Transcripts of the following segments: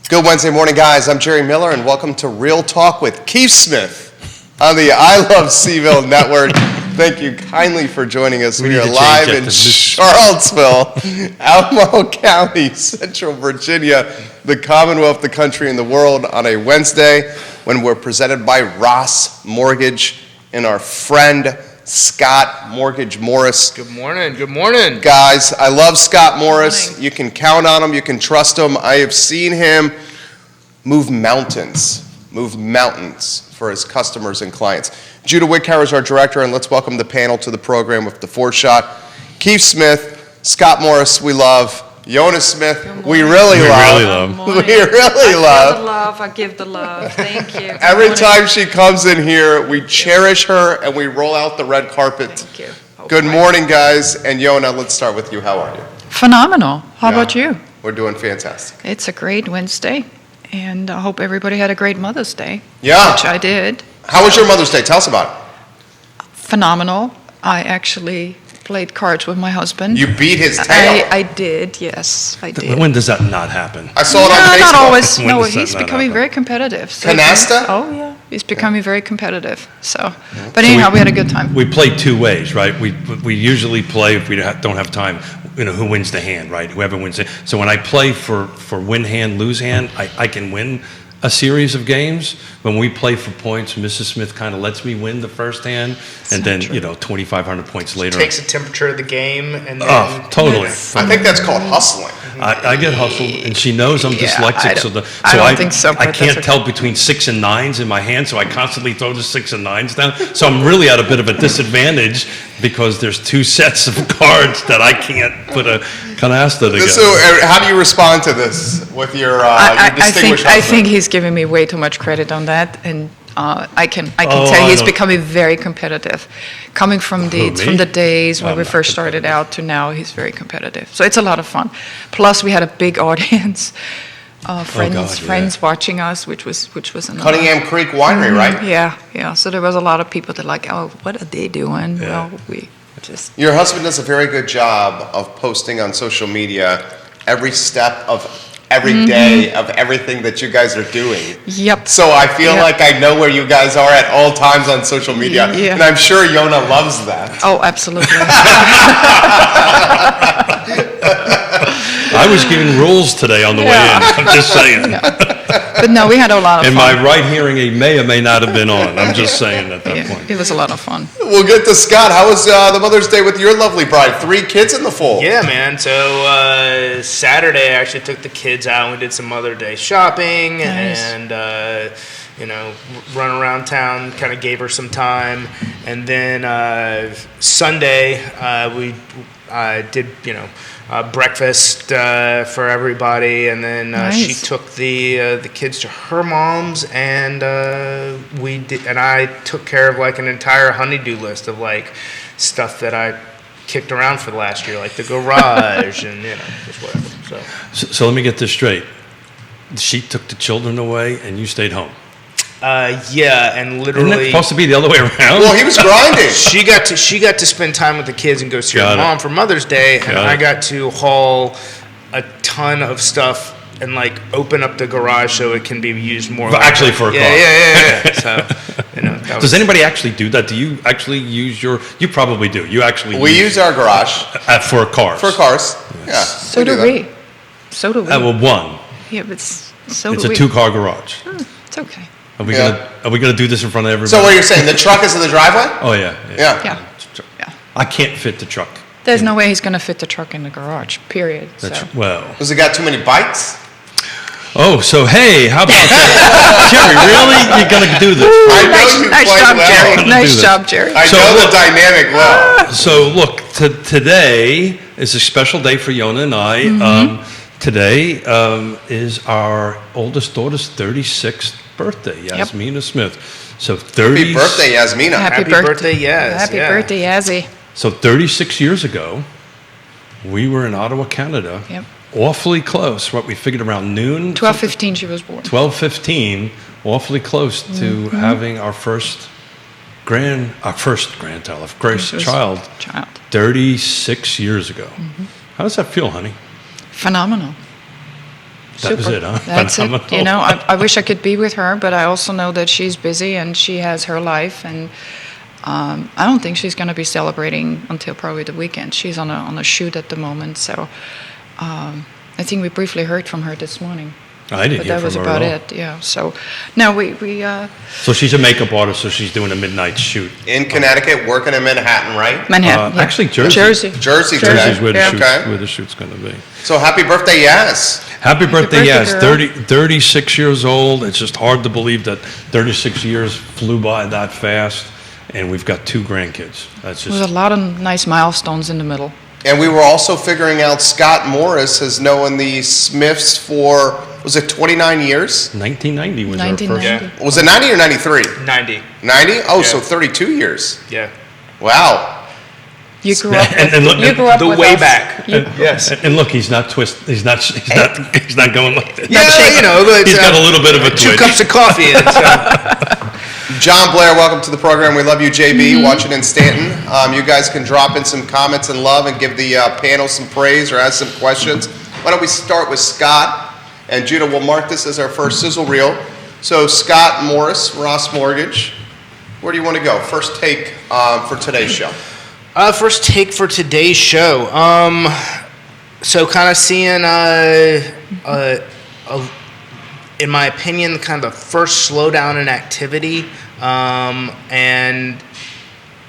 Good Wednesday morning, guys. I'm Jerry Miller, and welcome to Real Talk with Keith Smith on the I Love CVille Network. Thank you kindly for joining us. We are live in Charlottesville, Albemarle County, Central Virginia, the Commonwealth, the country, and the world on a Wednesday when we're presented by Ross Mortgage and our friend Scott Mortgage Morris. Good morning. Good morning. Guys, I love Scott Morris. You can count on him. You can trust him. I have seen him move mountains for his customers and clients. Judah Wickhauer is our director, and let's welcome the panel to the program with the four-shot. Keith Smith, Scott Morris, we love. Yonna Smith, we really love. We really love. I give the love. Thank you. Every time she comes in here, we cherish her and we roll out the red carpet. Thank you. Good morning, guys. And Yonna, let's start with you. How are you? Phenomenal. How about you? We're doing fantastic. It's a great Wednesday, and I hope everybody had a great Mother's Day. Yeah. Which I did. How was your Mother's Day? Tell us about it. Phenomenal. I actually played cards with my husband. You beat his tail. I did, yes, I did. When does that not happen? I saw it on Facebook. Not always. When No, does that he's not becoming happen? very competitive. So Canasta? Oh, yeah. He's becoming very competitive. So, but anyhow, we had a good time. We play two ways, right? We usually play, if we don't have time, who wins the hand, right? Whoever wins it. So when I play for win hand, lose hand, I can win a series of games. When we play for points, Mrs. Smith kind of lets me win the first hand, and then, 2,500 points later. Takes the temperature of the game and then... Oh, totally. I think that's called hustling. I get hustled, and she knows I'm dyslexic, I don't think so, but I that's can't okay. tell between 6 and 9s in my hand, so I constantly throw the 6 and 9s down. So I'm really at a bit of a disadvantage because there's two sets of cards that I can't put a canasta together. So, how do you respond to this with your distinguished I husband? think he's giving me way too much credit on that, and I can Oh, tell I he's don't- becoming very competitive. Coming from Who, from me? the days when I'm we not first started out to now, he's very competitive. So it's a lot of fun. Plus, we had a big audience, friends watching us, which was another. Cunningham Creek Winery, right? Yeah. So there was a lot of people that like, oh, what are they doing? Yeah. Well, we just. Your husband does a very good job of posting on social media every step of every day of everything that you guys are doing. Yep. So I feel Yep. like I know where you guys are at all times on social media, Yeah. and I'm sure Yonna loves that. Oh, absolutely. I was giving rules today on the way in. I'm just saying. But no, we had a lot of And fun. my right hearing aid may or may not have been on. I'm just saying at that Yeah, point. it was a lot of fun. We'll get to Scott. How was the Mother's Day with your lovely bride? 3 kids in the fold. Yeah, man. So Saturday, I actually took the kids out and we did some Mother Day shopping Nice. and, run around town, kind of gave her some time. And then Sunday, we did, breakfast for everybody, and then she Nice. took the kids to her mom's, and I took care of like an entire honey-do list of like stuff that I kicked around for the last year, like the garage and just whatever. So let me get this straight. She took the children away and you stayed home. Yeah, and Isn't literally. that supposed to be the other way around? Well, he was grinding. She got to spend time with the kids and go see her Got it. mom for Mother's Day, and Got I it. got to haul a ton of stuff and like open up the garage so it can be used more. But actually for a car. Yeah. So that Does anybody actually do that? Do you actually use you probably do. You actually We use our garage for cars. for cars. Yeah. So do that. we. So do we. Well, one. Yeah, but so It's do a we. 2-car garage. It's okay. Are we Yeah. gonna do this in front of everybody? So what you're saying, the truck is in the driveway? Oh yeah. Yeah. Yeah. I can't fit the truck. There's no way he's going to fit the truck in the garage, period. That's So. well. Does it got too many bikes? Oh, so hey, how about that? Jerry, really? You're gonna do this? I know you Nice quite job, well. Jerry. do Nice this. job, Jerry. I So know look- the dynamic well. So look, today is a special day for Yonna and I. Mm-hmm. Today is our oldest daughter's 36th birthday, Yasmina Smith. So 30. Happy birthday, Yasmina. Happy birthday, yes. Happy yeah. birthday, Yazzie. So 36 years ago, we were in Ottawa, Canada. Yep. Awfully close. What we figured around noon. 12:15 she was born. 12:15. Awfully close to having our first grandchild, our first child. 36 years ago. How does that feel, honey? Phenomenal. That was Super. it, huh? That's it. Phenomenal. You know, I wish I could be with her, but I also know that she's busy and she has her life, and I don't think she's going to be celebrating until probably the weekend. She's on a shoot at the moment, so I think we briefly heard from her this morning. I didn't But hear that was from her about at all. it, yeah. So, no, we So she's a makeup artist, so she's doing a midnight shoot. In Connecticut, working in Manhattan, right? Manhattan, yeah. Actually, Jersey. Jersey. Jersey today. Jersey's where the, Yeah. shoot's, Okay. where the shoot's going to be. So happy birthday, Yaz. Happy birthday, birthday, yes. girl. 36 years old. It's just hard to believe that 36 years flew by that fast, and we've got 2 grandkids. That's There's just a lot of nice milestones in the middle. And we were also figuring out Scott Morris has known the Smiths for, was it 29 years? 1990 was our 1990. first. Was it 90 or 93? 90. 90? Oh, Yeah. so 32 years. Yeah. Wow. You grew up with, And look, you grew up the with way us. back. You- Yes. And look, he's not he's not going like that. Yeah, you know, but, He's got a little bit of a 2 twitch. cups of coffee. And John Blair, welcome to the program. We love you, JB, watching in Stanton. You guys can drop in some comments and love and give the panel some praise or ask some questions. Why don't we start with Scott? And Judah, we'll mark this as our first sizzle reel. So Scott Morris, Ross Mortgage, where do you want to go? First take for today's show. First take for today's show. So kind of seeing, in my opinion, kind of the first slowdown in activity, and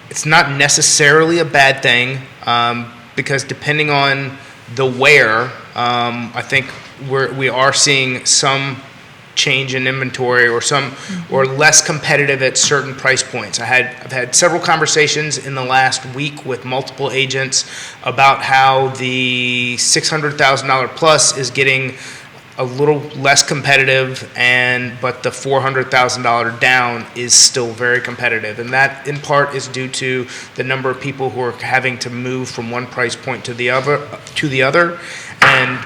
it's not necessarily a bad thing, because depending on the where, I think we are seeing some change in inventory or less competitive at certain price points. I've had several conversations in the last week with multiple agents about how the $600,000 plus is getting a little less competitive, but the $400,000 down is still very competitive, and that in part is due to the number of people who are having to move from one price point to the other, and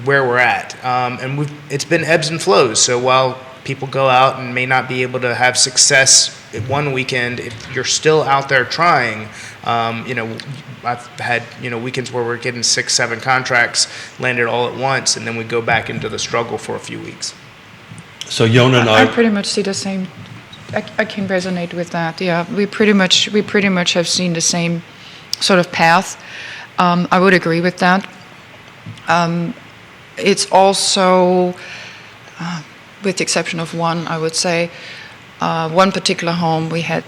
where we're at. And it's been ebbs and flows. So while people go out and may not be able to have success at one weekend, if you're still out there trying, I've had, weekends where we're getting 6, 7 contracts landed all at once, and then we go back into the struggle for a few weeks. So Yonna and I pretty much see the same. I can resonate with that. Yeah, we pretty much have seen the same sort of path. I would agree with that. It's also, with the exception of one, I would say, one particular home we had,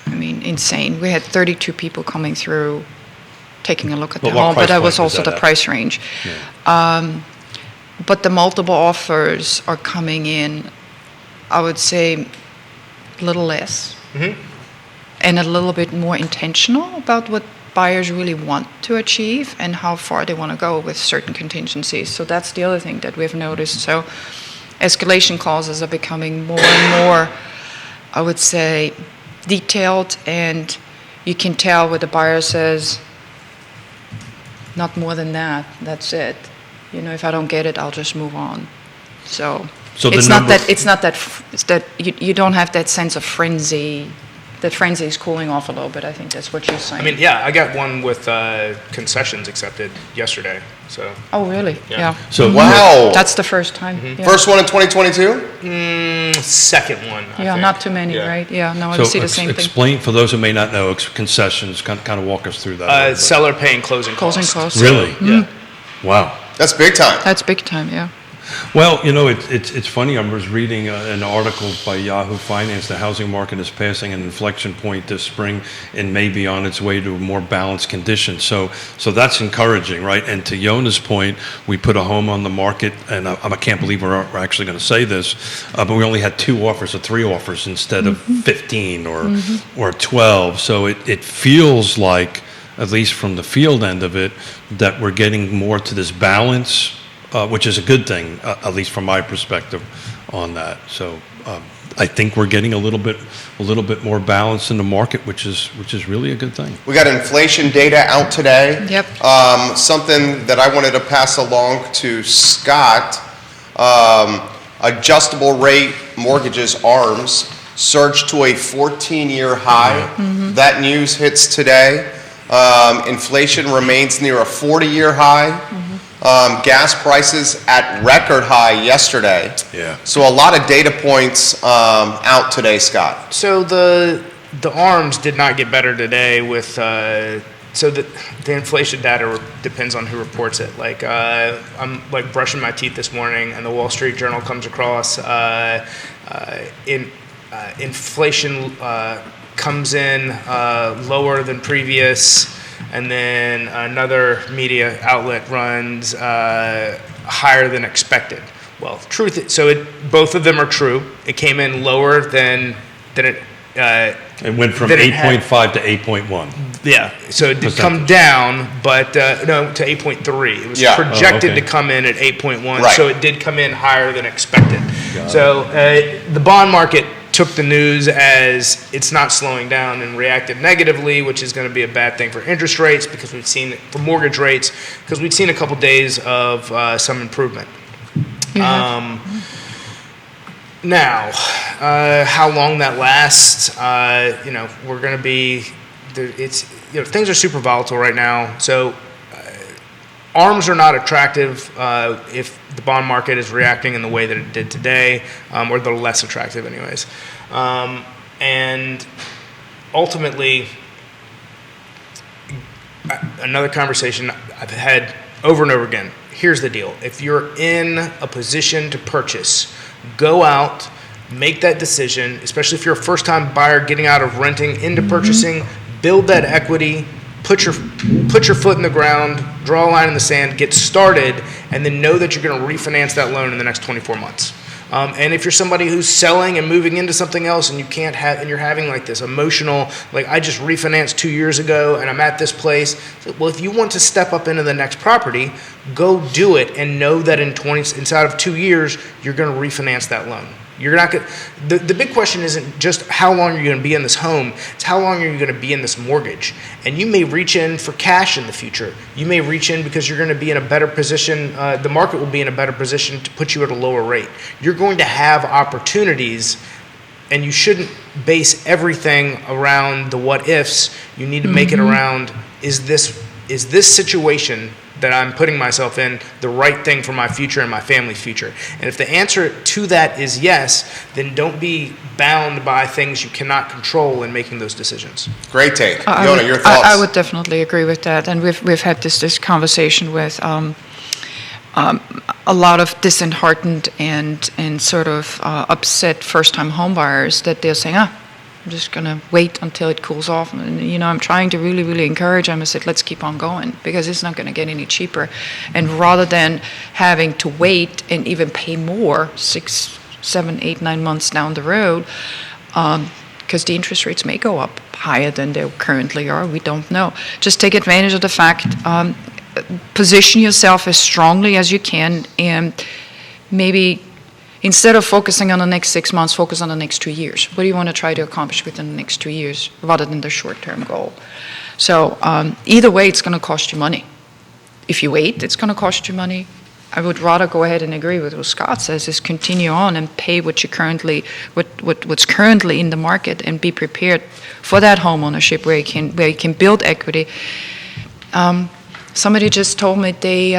insane. We had 32 people coming through, taking a look at the But what home, but price that was point was also that the at? price range. But the multiple offers are coming in, I would say, a little less. And a little bit more intentional about what buyers really want to achieve and how far they want to go with certain contingencies. So that's the other thing that we've noticed. So escalation clauses are becoming more and more, I would say, detailed, and you can tell where the buyer says, not more than that, that's it. If I don't get it, I'll just move on. So So the it's number- not that you don't have that sense of frenzy. That frenzy is cooling off a little bit. I think that's what you're saying. I got one with concessions accepted yesterday. So Oh, really? Yeah. So Wow. That's the first time. Yeah. First one in 2022? second one. I Yeah, think. not too many, Yeah. right? Yeah, no, I So see the same thing. explain, for those who may not know, concessions, kind of walk us through that. a little bit. Seller paying closing Closing costs. costs. Really? Yeah. Wow. That's big time. That's big time, yeah. Well, it's funny. I was reading an article by Yahoo Finance. The housing market is passing an inflection point this spring and may be on its way to a more balanced condition. So that's encouraging, right? And to Yonna's point, we put a home on the market, and I can't believe we're actually going to say this, but we only had 2 offers or 3 offers instead of 15 or 12. So it feels like, at least from the field end of it, that we're getting more to this balance, which is a good thing, at least from my perspective on that. So I think we're getting a little bit more balance in the market, which is really a good thing. We got inflation data out today. Yep. Something that I wanted to pass along to Scott. Adjustable rate mortgages, ARMs, surged to a 14-year high. That news hits today. Inflation remains near a 40-year high. Gas prices at record high yesterday. Yeah. So a lot of data points out today, Scott. So the ARMs did not get better today with so the inflation data depends on who reports it. Like I'm like brushing my teeth this morning, and the Wall Street Journal comes across inflation comes in lower than previous, and then another media outlet runs higher than expected. Well, both of them are true. It came in lower than it. It went from That it 8.5 to 8.1. Yeah, so it did come Percentage. down, but no, to 8.3. It was Yeah. projected Oh, okay. to come in at 8.1, Right. so it did come in higher than expected. Got So the bond market took the news as it's not slowing down and reacted negatively, which is going to be a bad thing for interest rates because we've seen for mortgage rates because we've seen a couple days of some improvement. Now, how long that lasts, we're going to be. Things are super volatile right now. So, ARMs are not attractive if the bond market is reacting in the way that it did today, or they're less attractive, anyways. And ultimately, another conversation I've had over and over again. Here's the deal: if you're in a position to purchase, go out, make that decision, especially if you're a first-time buyer getting out of renting into purchasing, build that equity, put your foot in the ground, draw a line in the sand, get started, and then know that you're going to refinance that loan in the next 24 months. And if you're somebody who's selling and moving into something else and you're having like this emotional, like I just refinanced 2 years ago and I'm at this place. Well, if you want to step up into the next property, go do it and know that inside of 2 years, you're going to refinance that loan. You're not going. The big question isn't just how long are you going to be in this home. It's how long are you going to be in this mortgage. And you may reach in for cash in the future. You may reach in because you're going to be in a better position. The market will be in a better position to put you at a lower rate. You're going to have opportunities, and you shouldn't base everything around the what ifs. You need to make it around is this situation that I'm putting myself in the right thing for my future and my family's future? And if the answer to that is yes, then don't be bound by things you cannot control in making those decisions. Great take. Yonna, your thoughts? I would definitely agree with that. And we've had this conversation with a lot of disheartened and sort of upset first-time homebuyers that they're saying, I'm just going to wait until it cools off. And, I'm trying to really, really encourage them. I said, let's keep on going because it's not going to get any cheaper. And rather than having to wait and even pay more 6, 7, 8, 9 months down the road, because the interest rates may go up higher than they currently are, we don't know. Just take advantage of the fact, position yourself as strongly as you can, and maybe instead of focusing on the next 6 months, focus on the next 2 years. What do you want to try to accomplish within the next 2 years rather than the short-term goal? So either way, it's going to cost you money. If you wait, it's going to cost you money. I would rather go ahead and agree with what Scott says, is continue on and pay what's currently in the market and be prepared for that home ownership where you can build equity. Somebody just told me they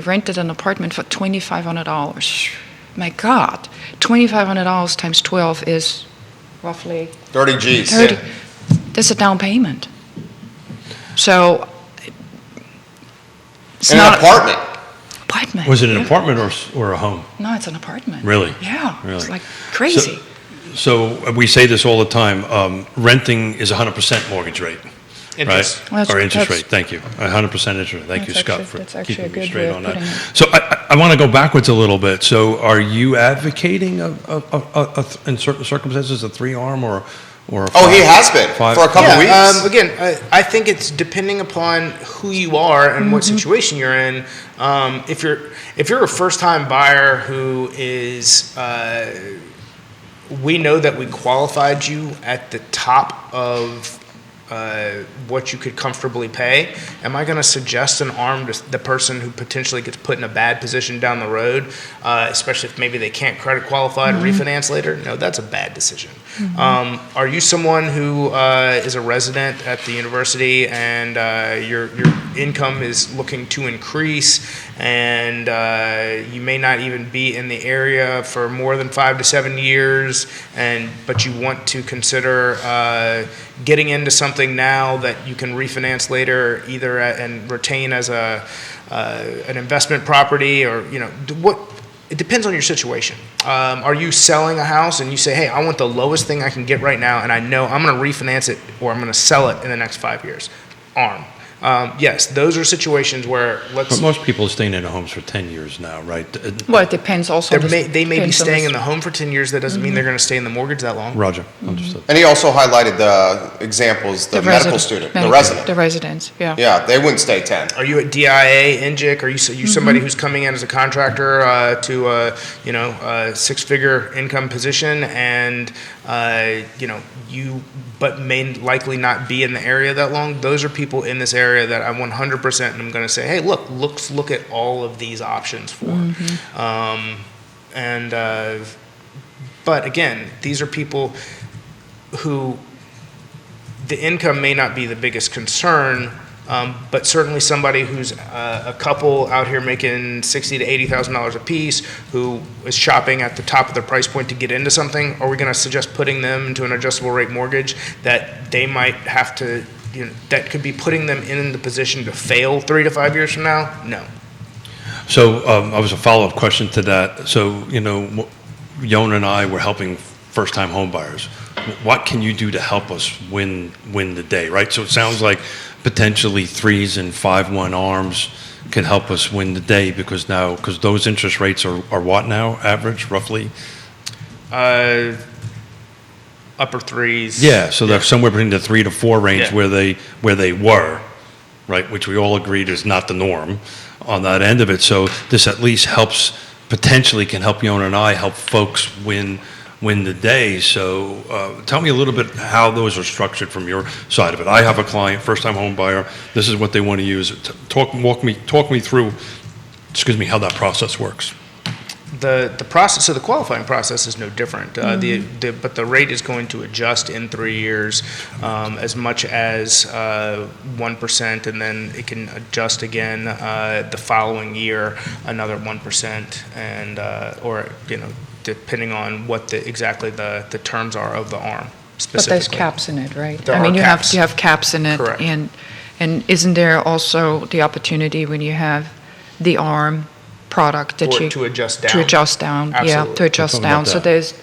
rented an apartment for $2,500. My God, $2,500 times 12 is roughly 30 G's. 30. That's a down payment. So it's In not an apartment. apartment. Was it an apartment or a home? No, it's an apartment. Really? Yeah. Really? It's like crazy. So we say this all the time. Renting is 100% mortgage rate. Interest. Right? Well, Or interest that's- rate. Thank you. 100% interest rate. Thank you, That's Scott, actually- for that's actually keeping a me good straight way on of that. putting it. So I want to go backwards a little bit. So are you advocating in certain circumstances a 3-arm or a 5? Oh, he has been five- for a couple weeks. Again, I think it's depending upon who you are and what situation you're in. If you're a first-time buyer who is, we know that we qualified you at the top of what you could comfortably pay, am I going to suggest an ARM to the person who potentially gets put in a bad position down the road, especially if maybe they can't credit qualify to refinance later? No, that's a bad decision. Are you someone who is a resident at the university and your income is looking to increase, and you may not even be in the area for more than 5 to 7 years, but you want to consider getting into something now that you can refinance later, either and retain as an investment property, or what? It depends on your situation. Are you selling a house and you say, hey, I want the lowest thing I can get right now, and I know I'm going to refinance it or I'm going to sell it in the next 5 years? ARM. Yes, those are situations where But most people are staying in their homes for 10 years now, right? Well, it depends also. They may be depends on staying in the home for 10 years. That doesn't mean they're going to stay in the mortgage that long. Roger, understood. And he also highlighted the examples, the medical student, the resident. The residents, yeah. Yeah, they wouldn't stay 10. Are you at DIA, NGIC? Are you somebody who's coming in as a contractor to a six-figure income position, and but may likely not be in the area that long? Those are people in this area that I 100% am going to say, hey, look at all of these options for. But again, these are people who the income may not be the biggest concern, but certainly somebody who's a couple out here making $60,000 to $80,000 a piece, who is shopping at the top of their price point to get into something. Are we going to suggest putting them into an adjustable rate mortgage that they might have to, that could be putting them in the position to fail 3 to 5 years from now? No. So I was a follow-up question to that. So, Yonna and I were helping first-time home buyers. What can you do to help us win the day, right? So it sounds like potentially 3s and 5/1 ARMs can help us win the day, because those interest rates are what now, average, roughly? Upper 3s. Yeah, so they're somewhere between the 3 to 4 range, Yeah. where they were, right, which we all agreed is not the norm on that end of it. So this at least potentially can help Yonna and I help folks win the day. So tell me a little bit how those are structured from your side of it. I have a client, first-time home buyer. This is what they want to use. Talk me through, how that process works. The process, so the qualifying process is no different. But the rate is going to adjust in 3 years as much as 1%, and then it can adjust again the following year another 1%, and depending on what exactly the terms are of the ARM specifically. But there's caps in it, right? There are caps. You have caps in it. Correct. And isn't there also the opportunity when you have the ARM product that Or you to adjust down. to adjust down? Absolutely. Yeah, to adjust Talking down. about So that. there's.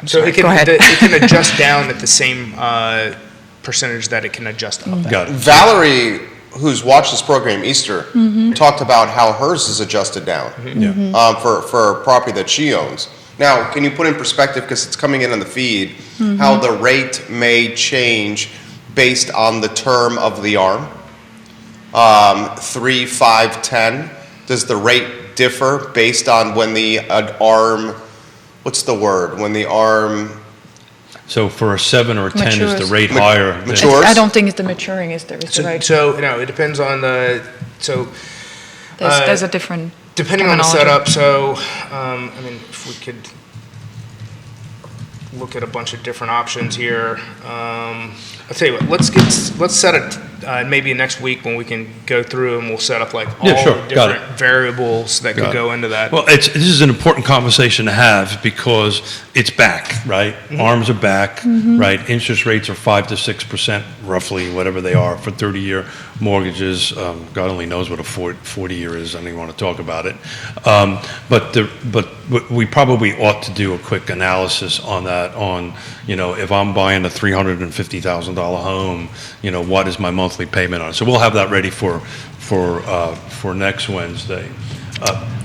I'm So sorry, it can go ahead. it can adjust down at the same percentage that it can adjust up. Got it. Valerie, who's watched this program, Easter, talked about how hers is adjusted down for a property that she owns. Now, can you put in perspective, because it's coming in on the feed, how the rate may change based on the term of the ARM? 3, 5, 10. Does the rate differ based on when the ARM, what's the word? When the ARM So for a 7 or a 10, is the Matures. rate higher? than- Matures? I don't think it's the maturing is the right. So it depends on There's a different. depending on the terminology. setup. So if we could look at a bunch of different options here. I'll tell you what. Let's set it maybe next week when we can go through and we'll set up like all Yeah, sure. the Got different variables that could Got it. go into that. Well, this is an important conversation to have because it's back, right? ARMs are back, right? Interest rates are 5 to 6%, roughly, whatever they are, for 30-year mortgages. God only knows what a 40-year is. I don't even want to talk about it. But we probably ought to do a quick analysis on that. If I'm buying a $350,000 home, what is my monthly payment on it? So we'll have that ready for next Wednesday.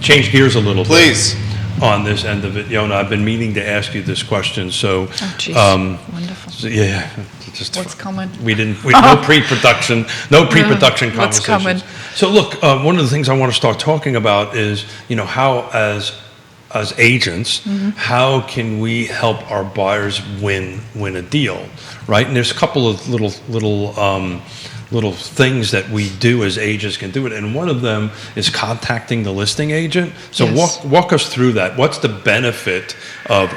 Change gears a little Please. bit on this end of it. Yonna, I've been meaning to ask you this question. So, Oh, geez. Wonderful. so, yeah, just What's coming? no pre-production conversations. What's coming? So look, one of the things I want to start talking about is, how as as agents, how can we help our buyers win a deal, right? And there's a couple of little things that we do as agents can do it, and one of them is contacting the listing agent. So Yes. walk us through that. What's the benefit of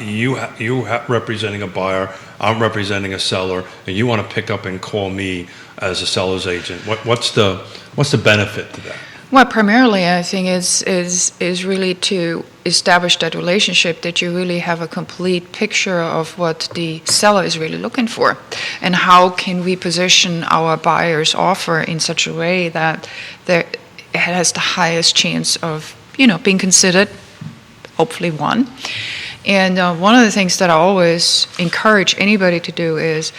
you representing a buyer, I'm representing a seller, and you want to pick up and call me as a seller's agent? What's the benefit to that? Well, primarily, I think is really to establish that relationship, that you really have a complete picture of what the seller is really looking for, and how can we position our buyer's offer in such a way that it has the highest chance of, being considered, hopefully won. And one of the things that I always encourage anybody to do is,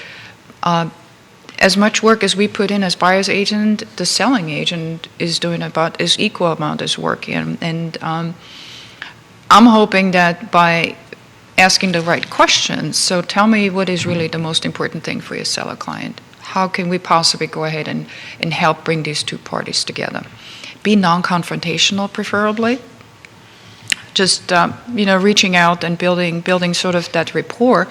as much work as we put in as buyer's agent, the selling agent is doing about as equal amount as work. And I'm hoping that by asking the right questions, so tell me what is really the most important thing for your seller client. How can we possibly go ahead and help bring these two parties together? Be non-confrontational, preferably. Just, reaching out and building sort of that rapport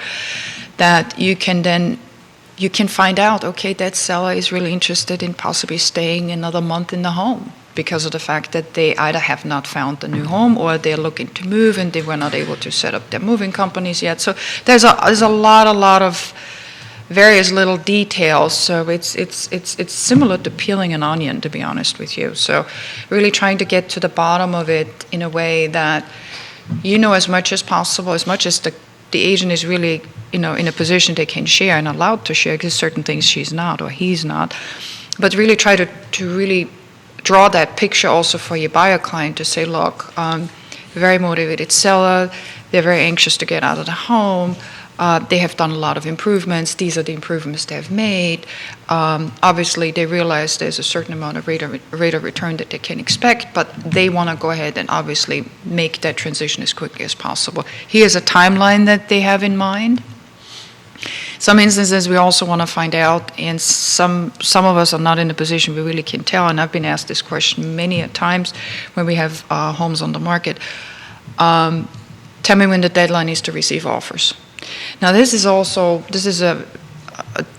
that you can find out, okay, that seller is really interested in possibly staying another month in the home because of the fact that they either have not found a new home or they're looking to move and they were not able to set up their moving companies yet. So there's a lot of various little details. So it's similar to peeling an onion, to be honest with you. So really trying to get to the bottom of it in a way that as much as possible, as much as the agent is really in a position they can share and allowed to share, because certain things she's not or he's not, but really try to really draw that picture also for your buyer client to say, look, very motivated seller, they're very anxious to get out of the home, they have done a lot of improvements, these are the improvements they've made, obviously they realize there's a certain amount of rate of return that they can expect, but they want to go ahead and obviously make that transition as quickly as possible. Here's a timeline that they have in mind. Some instances we also want to find out, and some of us are not in a position we really can tell, and I've been asked this question many a times when we have homes on the market. Tell me when the deadline is to receive offers. Now this is a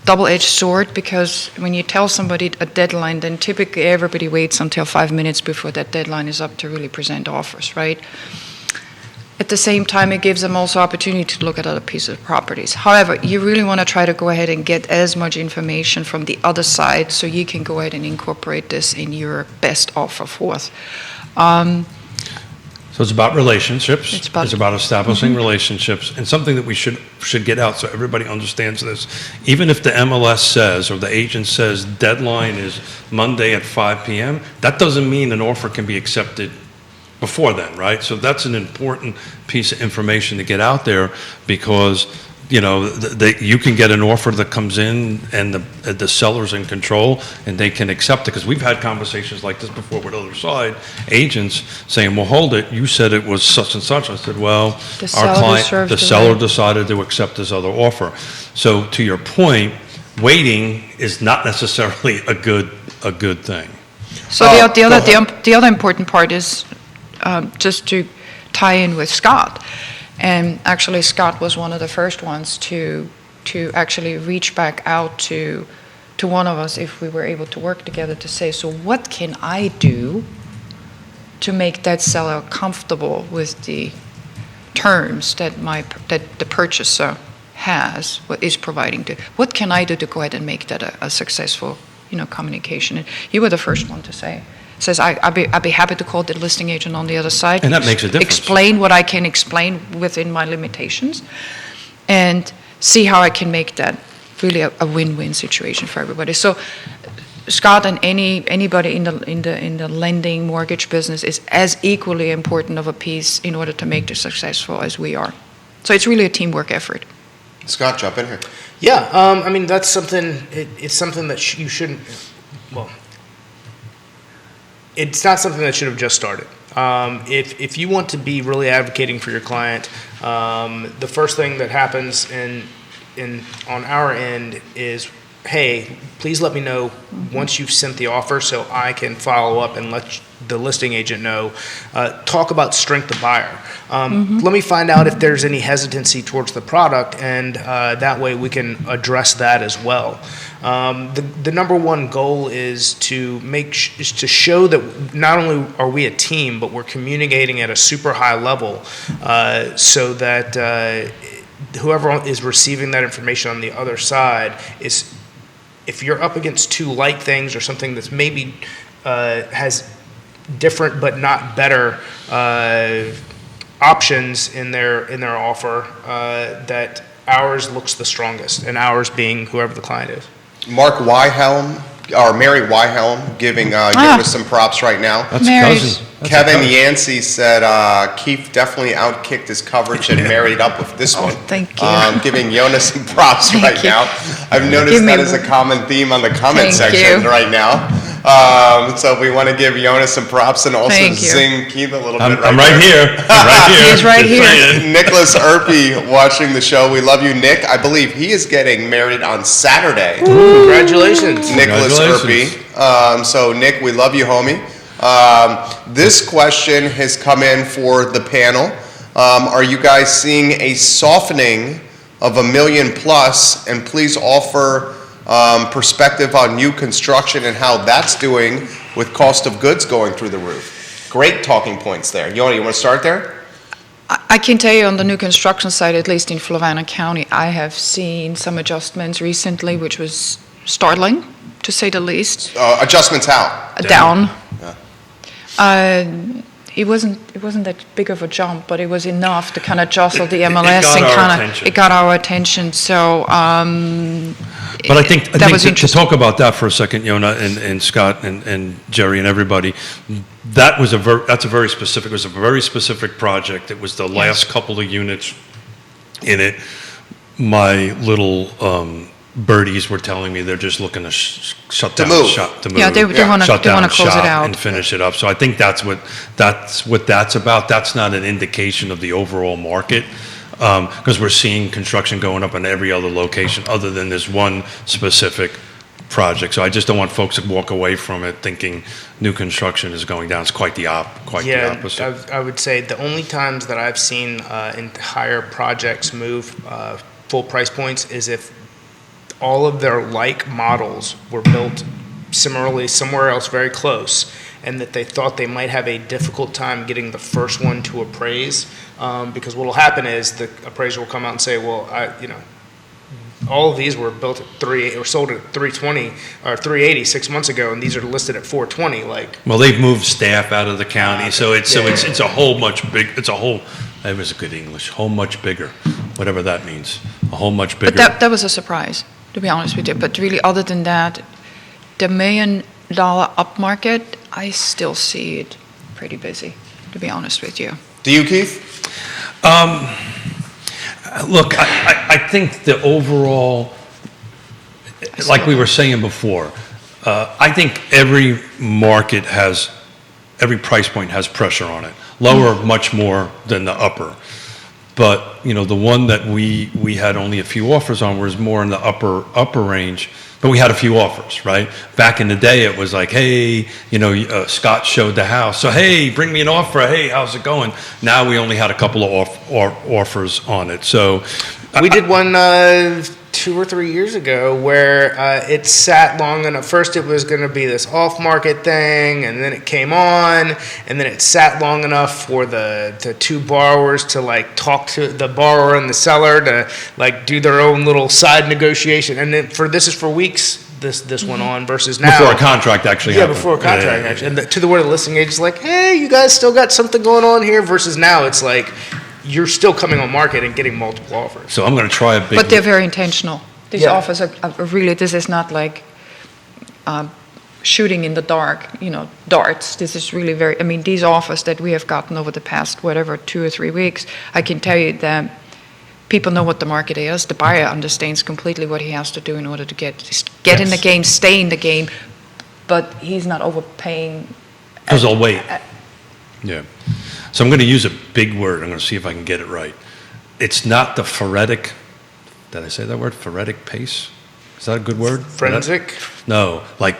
double-edged sword, because when you tell somebody a deadline, then typically everybody waits until 5 minutes before that deadline is up to really present offers, right? At the same time, it gives them also opportunity to look at other pieces of properties. However, you really want to try to go ahead and get as much information from the other side so you can go ahead and incorporate this in your best offer forth. So it's about relationships. It's about establishing relationships, and something that we should get out so everybody understands this. Even if the MLS says or the agent says deadline is Monday at 5 p.m., that doesn't mean an offer can be accepted before then, right? So that's an important piece of information to get out there, because you can get an offer that comes in and the seller's in control and they can accept it, because we've had conversations like this before with other side agents saying, well, hold it, you said it was such and such. I said, well, the seller decided to accept this other offer. So to your point, waiting is not necessarily a good thing. So the other important part is just to tie in with Scott. And actually, Scott was one of the first ones to actually reach back out to one of us if we were able to work together to say, so what can I do to make that seller comfortable with the terms that the purchaser is providing to? What can I do to go ahead and make that a successful communication? And you were the first one to say. Says, I'd be happy to call the listing agent on the other side. And that makes a difference. Explain what I can explain within my limitations, and see how I can make that really a win-win situation for everybody. So Scott and anybody in the lending mortgage business is as equally important of a piece in order to make this successful as we are. So it's really a teamwork effort. Scott, jump in here. Yeah, that's something, it's something that you shouldn't, it's not something that should have just started. If you want to be really advocating for your client, the first thing that happens on our end is hey, please let me know once you've sent the offer so I can follow up and let the listing agent know. Talk about strength of buyer. Let me find out if there's any hesitancy towards the product, and that way we can address that as well. The number one goal is to is to show that not only are we a team, but we're communicating at a super high level, so that whoever is receiving that information on the other side is, if you're up against two like things or something that's maybe has different but not better options in their offer, that ours looks the strongest, and ours being whoever the client is. Mark Weihelm, or Mary Weihelm, giving Yonna some props right now. That's Mary's- a cousin. That's a Kevin cousin. Yancey said Keith definitely outkicked his coverage and married up with this one. thank you. Giving Yonna some props Thank right you. now. I've noticed Give me that is a common theme on the comment Thank section you. right now. So we want to give Yonna some props and also Thank you. zing Keith a little I'm bit right there. here. I'm right here. He's right Just here. saying. Nicholas Erpy watching the show. We love you, Nick. I believe he is getting married on Saturday. Congratulations. Nicholas Congratulations. Erpy. So Nick, we love you, homie. This question has come in for the panel. Are you guys seeing a softening of $1 million plus? And please offer perspective on new construction and how that's doing with cost of goods going through the roof. Great talking points there. Yonna, you want to start there? I can tell you on the new construction side, at least in Fluvanna County, I have seen some adjustments recently, which was startling, to say the least. Adjustments how? Down. Yeah. It wasn't that big of a jump, but it was enough to kind of jostle the MLS got and our kind of attention. it got our attention. So, But I think that was to interesting. talk about that for a second, Yonna and Scott and Jerry and everybody, that's a very specific. It was a very specific project. It was the last couple of units in it. My little birdies were telling me they're just looking to shut down move. shop, to move. Yeah, they want Shut to down close it shop out. and finish it up. So I think that's what that's about. That's not an indication of the overall market, because we're seeing construction going up in every other location other than this one specific project. So I just don't want folks to walk away from it thinking new construction is going down. It's quite the opposite. I would say the only times that I've seen entire projects move full price points is if all of their like models were built similarly somewhere else very close, and that they thought they might have a difficult time getting the first one to appraise, because what will happen is the appraiser will come out and say, well, all of these were built at or sold at 320 or 380 6 months ago, and these are listed at 420. Like, Well, they've moved staff out of the county, okay. so it's Yeah. a whole much big. It's a whole. That was a good English. Whole much bigger, whatever that means. A whole much bigger. But that was a surprise, to be honest with you. But really, other than that, the $1 million upmarket, I still see it pretty busy, to be honest with you. Do you, Keith? Look, I think the overall, like we were saying before, I think every price point has pressure on it. Lower much more than the upper. But, the one that we had only a few offers on was more in the upper range, but we had a few offers, right? Back in the day, it was like, hey, Scott showed the house. So, hey, bring me an offer. Hey, how's it going? Now we only had a couple of offers on it. So we did one 2 or 3 years ago where it sat long enough. First it was going to be this off-market thing, and then it came on, and then it sat long enough for the two borrowers to talk to the borrower and the seller to do their own little side negotiation. And then this is for weeks. This went on versus now. before a contract actually happened. Before a contract actually. And to where the listing agent's like, hey, you guys still got something going on here, versus now it's like, you're still coming on market and getting multiple offers. So I'm going to try a big. But they're very intentional. These Yeah. offers are really, this is not like shooting in the dark, darts. This is really these offers that we have gotten over the past, 2 or 3 weeks, I can tell you that people know what the market is. The buyer understands completely what he has to do in order to get in the Yes. game, stay in the game, but he's not overpaying. Because I'll wait. Yeah. So I'm going to use a big word. I'm going to see if I can get it right. It's not the phoretic, did I say that word? Phoretic pace? Is that a good word? Forensic? No, like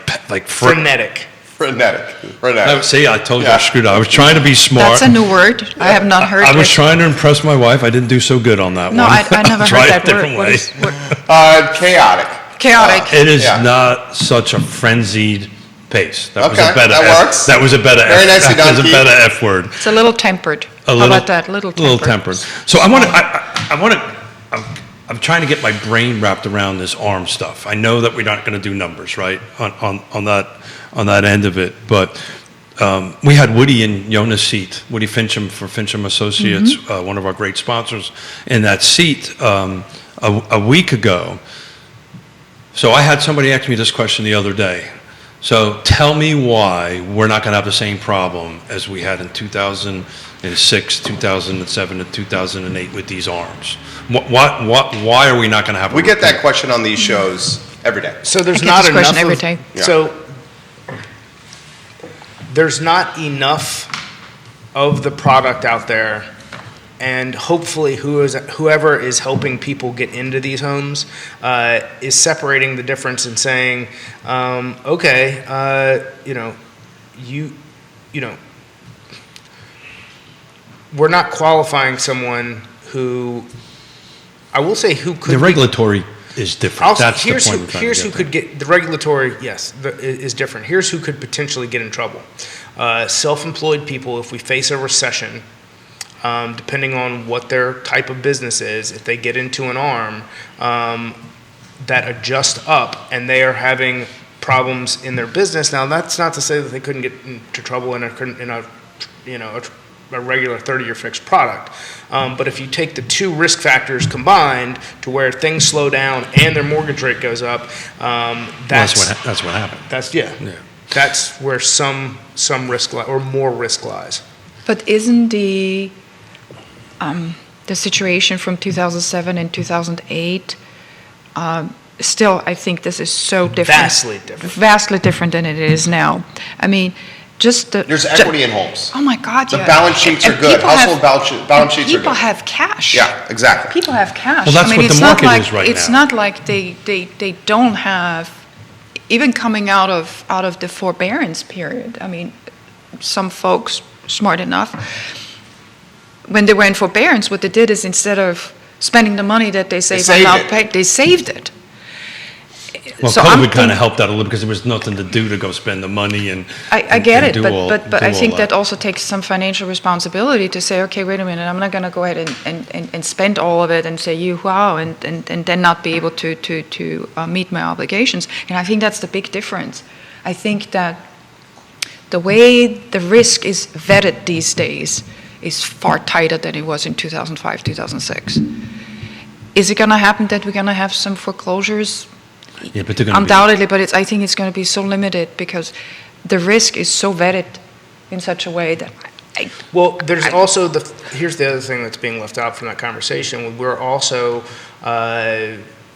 Frenetic. Frenetic. See, I told you I Yeah. screwed up. I was trying to be smart. That's a new word. I have not heard I was it. trying to impress my wife. I didn't do so good on that No, one. I never Try heard it that a word. different What way. is what? Chaotic. Chaotic. It is Yeah. not such a frenzied pace. That was Okay, a better. that works. That was a better. Very nicely That was done, a Keith. better F word. It's a little tempered. A How about that? Little tempered. So I want to. I want to. I'm trying to get my brain wrapped around this arm stuff. I know that we're not going to do numbers, right, on that end of it. But we had Woody in Yonna's seat, Woody Fincham for Fincham Associates, one of our great sponsors, in that seat a week ago. So I had somebody ask me this question the other day. So tell me why we're not going to have the same problem as we had in 2006, 2007, and 2008 with these arms. Why are we not going to have? We get that question on these shows every day. So there's I get not this enough question every of, day. Yeah. So there's not enough of the product out there, and hopefully whoever is helping people get into these homes is separating the difference and saying, we're not qualifying someone who, I will say, who could The be- regulatory is different. Also, That's the here's point who, we're trying here's to who get could get the regulatory. Yes, is different. Here's who could potentially get in trouble: self-employed people. If we face a recession, depending on what their type of business is, if they get into an arm that adjusts up and they are having problems in their business. Now, that's not to say that they couldn't get into trouble in a regular 30-year fixed product. But if you take the two risk factors combined to where things slow down and their mortgage rate goes up, that's what happened. That's where some risk or more risk lies. But isn't the situation from 2007 and 2008 still? I think this is so different. Vastly different than it is now. I mean, just the There's equity in homes. Oh my God! The yeah. balance sheets are And good. people Household balance sheets are People good. have cash. Yeah, exactly. People have cash. Well, that's I mean, what it's the not market like, is right it's now. not like they don't have, even coming out of the forbearance period. I mean, some folks smart enough, when they were in forbearance, what they did is instead of spending the money that they save on saved now it. paid, they saved it. Well, So I'm COVID kind think- of helped out a little because there was nothing to do to go spend the money and. I get it, do but all- I do think all that also takes some financial responsibility to say, okay, wait a minute, I'm not going to go ahead and spend all of it and say, wow, and then not be able to meet my obligations. And I think that's the big difference. I think that the way the risk is vetted these days is far tighter than it was in 2005, 2006. Is it going to happen that we're going to have some foreclosures? Yeah, but they're going to Undoubtedly, but I think it's going to be so limited because the risk is so vetted in such a way that Well, there's also here's the other thing that's being left out from that conversation. We're also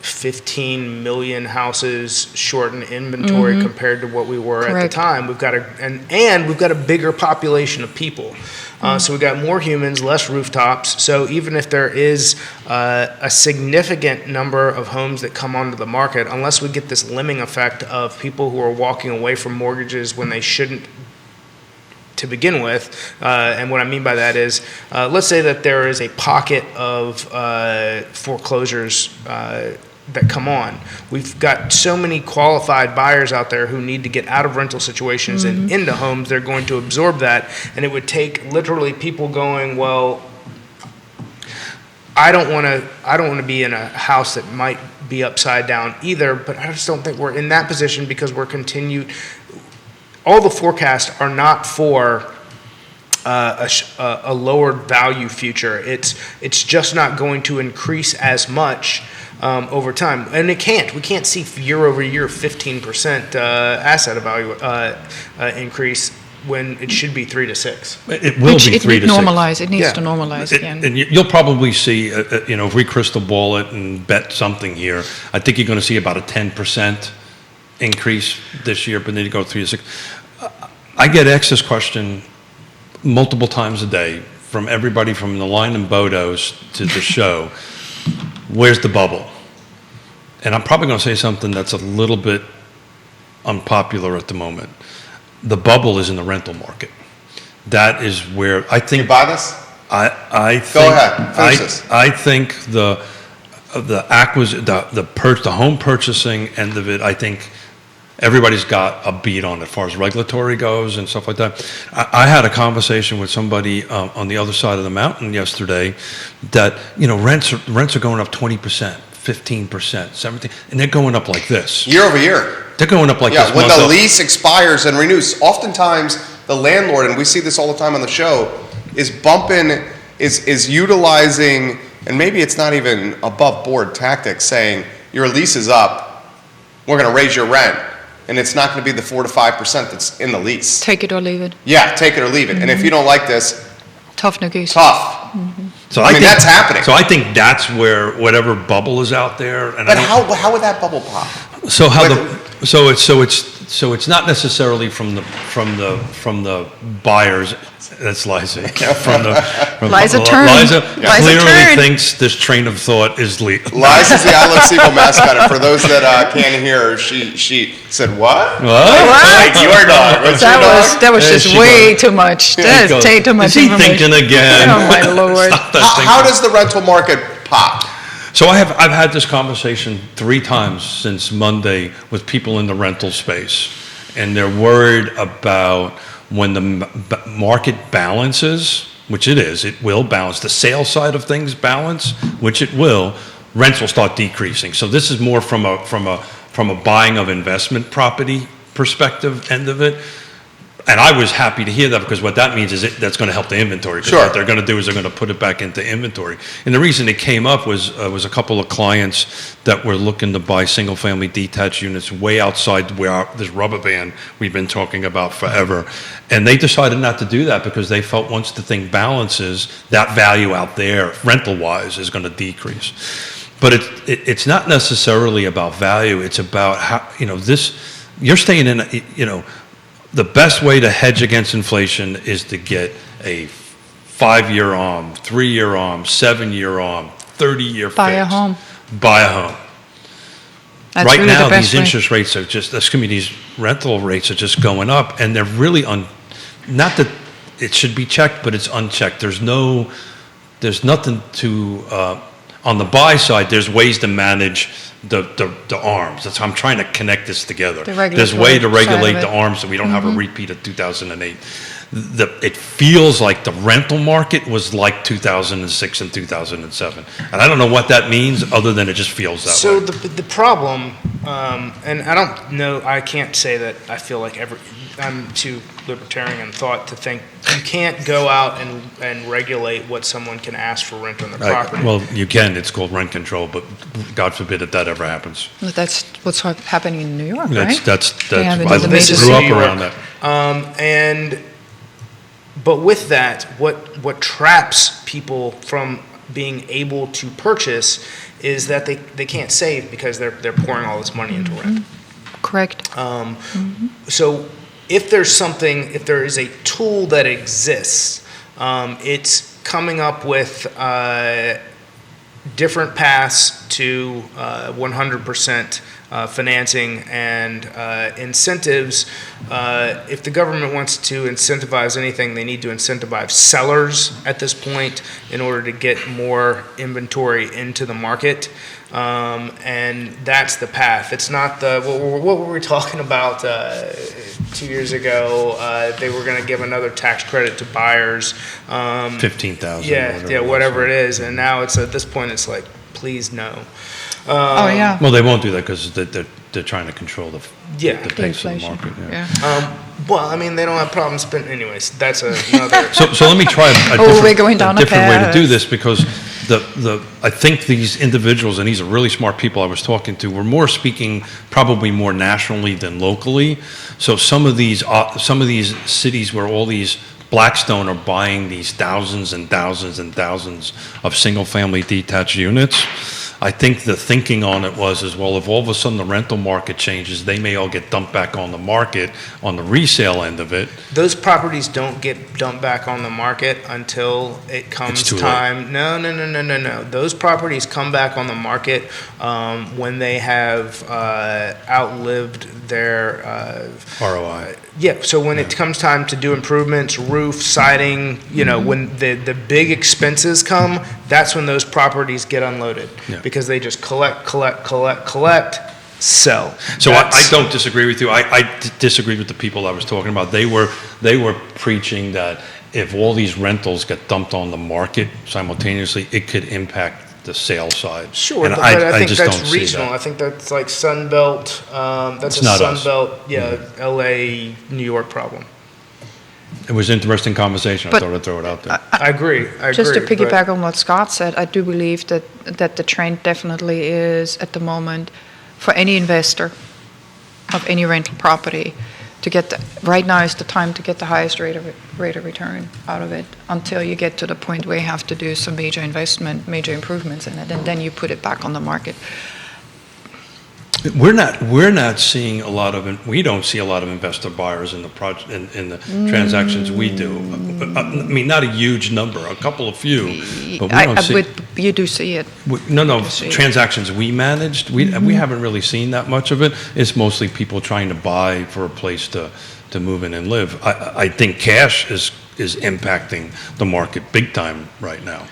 15 million houses short in inventory compared to what we were at the Correct. time. We've got and we've got a bigger population of people. So we've got more humans, less rooftops. So even if there is a significant number of homes that come onto the market, unless we get this lemming effect of people who are walking away from mortgages when they shouldn't to begin with, and what I mean by that is, let's say that there is a pocket of foreclosures that come on. We've got so many qualified buyers out there who need to get out of rental situations and into homes. They're going to absorb that, and it would take literally people going, well, I don't want to be in a house that might be upside down either, but I just don't think we're in that position because we're continued. All the forecasts are not for a lower value future. It's just not going to increase as much over time, and it can't. We can't see year over year 15% asset value increase when it should be 3 to 6. It will be 3 to 6. normalize. It needs Yeah. to normalize again. And you'll probably see, if we crystal ball it and bet something here, I think you're going to see about a 10% increase this year, but then you go 3 to 6. I get asked this question multiple times a day from everybody from the line and Bodos to the show. Where's the bubble? and I'm probably going to say something that's a little bit unpopular at the moment. The bubble is in the rental market. That is where I think. You buy this? I think, Go ahead. Finish this. I think the home purchasing end of it, I think everybody's got a beat on it as far as regulatory goes and stuff like that. I had a conversation with somebody on the other side of the mountain yesterday that, rents are going up 20%, 15%, 17%, and they're going up like this. Year over year. They're going up like Yeah, this. when the lease expires and renews, oftentimes the landlord, and we see this all the time on the show, is utilizing, and maybe it's not even above board tactics, saying your lease is up, we're going to raise your rent, and it's not going to be the 4 to 5% that's in the lease. Take it or leave it. Yeah, take it or leave it. And if you don't like this, Tough negotiation. tough. So I mean, that's happening. So I think that's where whatever bubble is out there. And But how would that bubble pop? So it's not necessarily from the buyers. That's Liza. Liza turn. Liza Liza clearly turn. thinks this train of thought is Liza's the I Love CVille mascot. And for those that can't hear, she said, "What? Like your dog? What's your dog?" That was There just she way goes. too much. There That's she goes. way too much Is he information. thinking again? Oh my Lord. Stop that thinking. How does the rental market pop? So I've had this conversation 3 times since Monday with people in the rental space, and they're worried about when the market balances, which it is, it will balance. The sales side of things balance, which it will. Rents will start decreasing. So this is more from a buying of investment property perspective end of it. And I was happy to hear that, because what that means is that's going to help the inventory. 'Cause Sure. what they're going to do is they're going to put it back into inventory. And the reason it came up was a couple of clients that were looking to buy single-family detached units way outside where this rubber band we've been talking about forever. And they decided not to do that because they felt once the thing balances, that value out there, rental-wise, is going to decrease. But it's not necessarily about value. It's about how, you're staying in, the best way to hedge against inflation is to get a 5-year ARM, 3-year ARM, 7-year ARM, 30-year fixed. Buy a home. Buy a home. That's Right really now, the best these way. interest rates are these rental rates are just going up, and they're really not that it should be checked, but it's unchecked. There's nothing to, on the buy side, there's ways to manage the arms. That's how I'm trying to connect this together. There's a way to regulate the arms so we don't have a repeat of 2008. It feels like the rental market was like 2006 and 2007. And I don't know what that means other than it just feels that way. So the problem, and I don't know, I can't say that I feel like I'm too libertarian in thought to think you can't go out and regulate what someone can ask for rent on their property. Well, you can. It's called rent control, but God forbid if that ever happens. That's what's happening in New York, right? That's Yeah, I the major grew up city. around that. But with that, what traps people from being able to purchase is that they can't save because they're pouring all this money into rent. Correct. So if there is a tool that exists, it's coming up with different paths to 100% financing and incentives. If the government wants to incentivize anything, they need to incentivize sellers at this point in order to get more inventory into the market. And that's the path. It's not what were we talking about 2 years ago? They were going to give another tax credit to buyers. 15,000. Yeah, whatever it is. And now it's at this point, it's like, please no. Oh yeah. Well, they won't do that because they're trying to control the Yeah. pace of the Inflation. market. Yeah. Well, I mean, they don't have problems spending. Anyways, that's another. So let me try we're going down a different way to do path. this, because I think these individuals, and these are really smart people I was talking to, were more speaking probably more nationally than locally. So some of these cities where all these Blackstone are buying these thousands and thousands and thousands of single-family detached units, I think the thinking on it was as well, if all of a sudden the rental market changes, they may all get dumped back on the market on the resale end of it. Those properties don't get dumped back on the market until it comes It's too time. No. Those properties come back on the market when they have outlived their ROI. Yeah, so when it comes time to do improvements, roof, siding, when the big expenses come, that's when those properties get unloaded. Yeah. Because they just collect, sell. So I don't disagree with you. I disagree with the people I was talking about. They were preaching that if all these rentals get dumped on the market simultaneously, it could impact the sale side. Sure, And but I think just that's don't see regional. that. I think that's like Sun Belt. That's It's a not Sun us. Belt, LA, New York problem. It was an interesting conversation. I But- thought I'd throw it out there. I agree. Just to but- piggyback on what Scott said, I do believe that the trend definitely is at the moment for any investor of any rental property to right now is the time to get the highest rate of return out of it until you get to the point where you have to do some major improvements in it, and then you put it back on the market. We're not seeing we don't see a lot of investor buyers in the project, in the transactions we do. I mean, not a huge number, a couple of few, but we don't see. You do see it. No, see. transactions we managed, we haven't really seen that much of it. It's mostly people trying to buy for a place to move in and live. I think cash is impacting the market big time right now.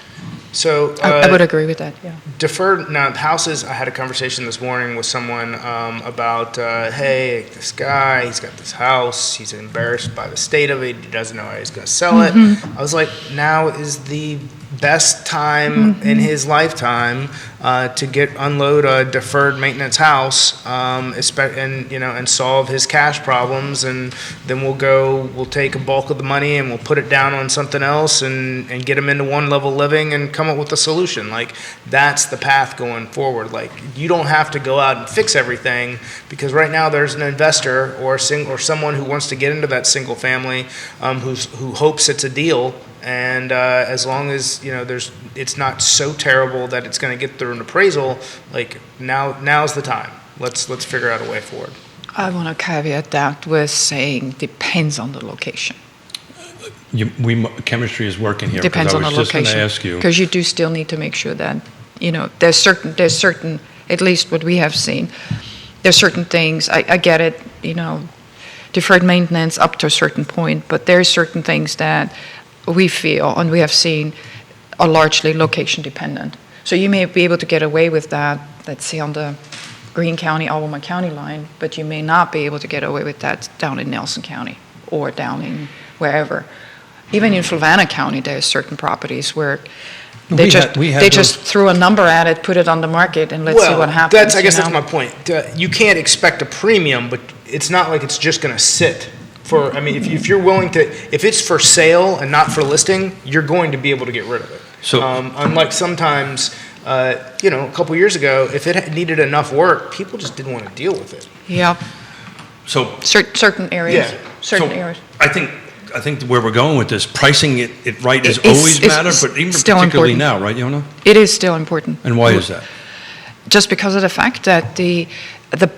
So I would agree with that, yeah. deferred houses. I had a conversation this morning with someone about hey, this guy, he's got this house, he's embarrassed by the state of it, he doesn't know how he's going to sell it. I was like, now is the best time in his lifetime to unload a deferred maintenance house, and solve his cash problems, and then we'll take a bulk of the money and we'll put it down on something else and get him into one level living and come up with a solution. Like, that's the path going forward. Like, you don't have to go out and fix everything, because right now there's an investor or someone who wants to get into that single family who hopes it's a deal. And as long as it's not so terrible that it's going to get through an appraisal, like now's the time. Let's figure out a way forward. I want to caveat that with saying depends on the location. Chemistry is working here. Depends on the I was just going to location. ask you. Because you do still need to make sure that there's certain at least what we have seen. There's certain things. I get it. Deferred maintenance up to a certain point, but there's certain things that we feel and we have seen are largely location dependent. So you may be able to get away with that, let's say on the Greene County, Albemarle County line, but you may not be able to get away with that down in Nelson County or down in wherever. Even in Fluvanna County, there's certain properties where they just threw a number at it, put it on the market, and let's see what happens. I guess that's my point. You can't expect a premium, but it's not like it's just going to sit. If you're willing to, if it's for sale and not for listing, you're going to be able to get rid of it. So, unlike sometimes, a couple years ago, if it needed enough work, people just didn't want to deal with it. Yeah. So certain areas. Yeah. Certain areas. I think where we're going with this, pricing it right is always matter, but even particularly now, right, Yonna? It is still important. And why is that? Just because of the fact that the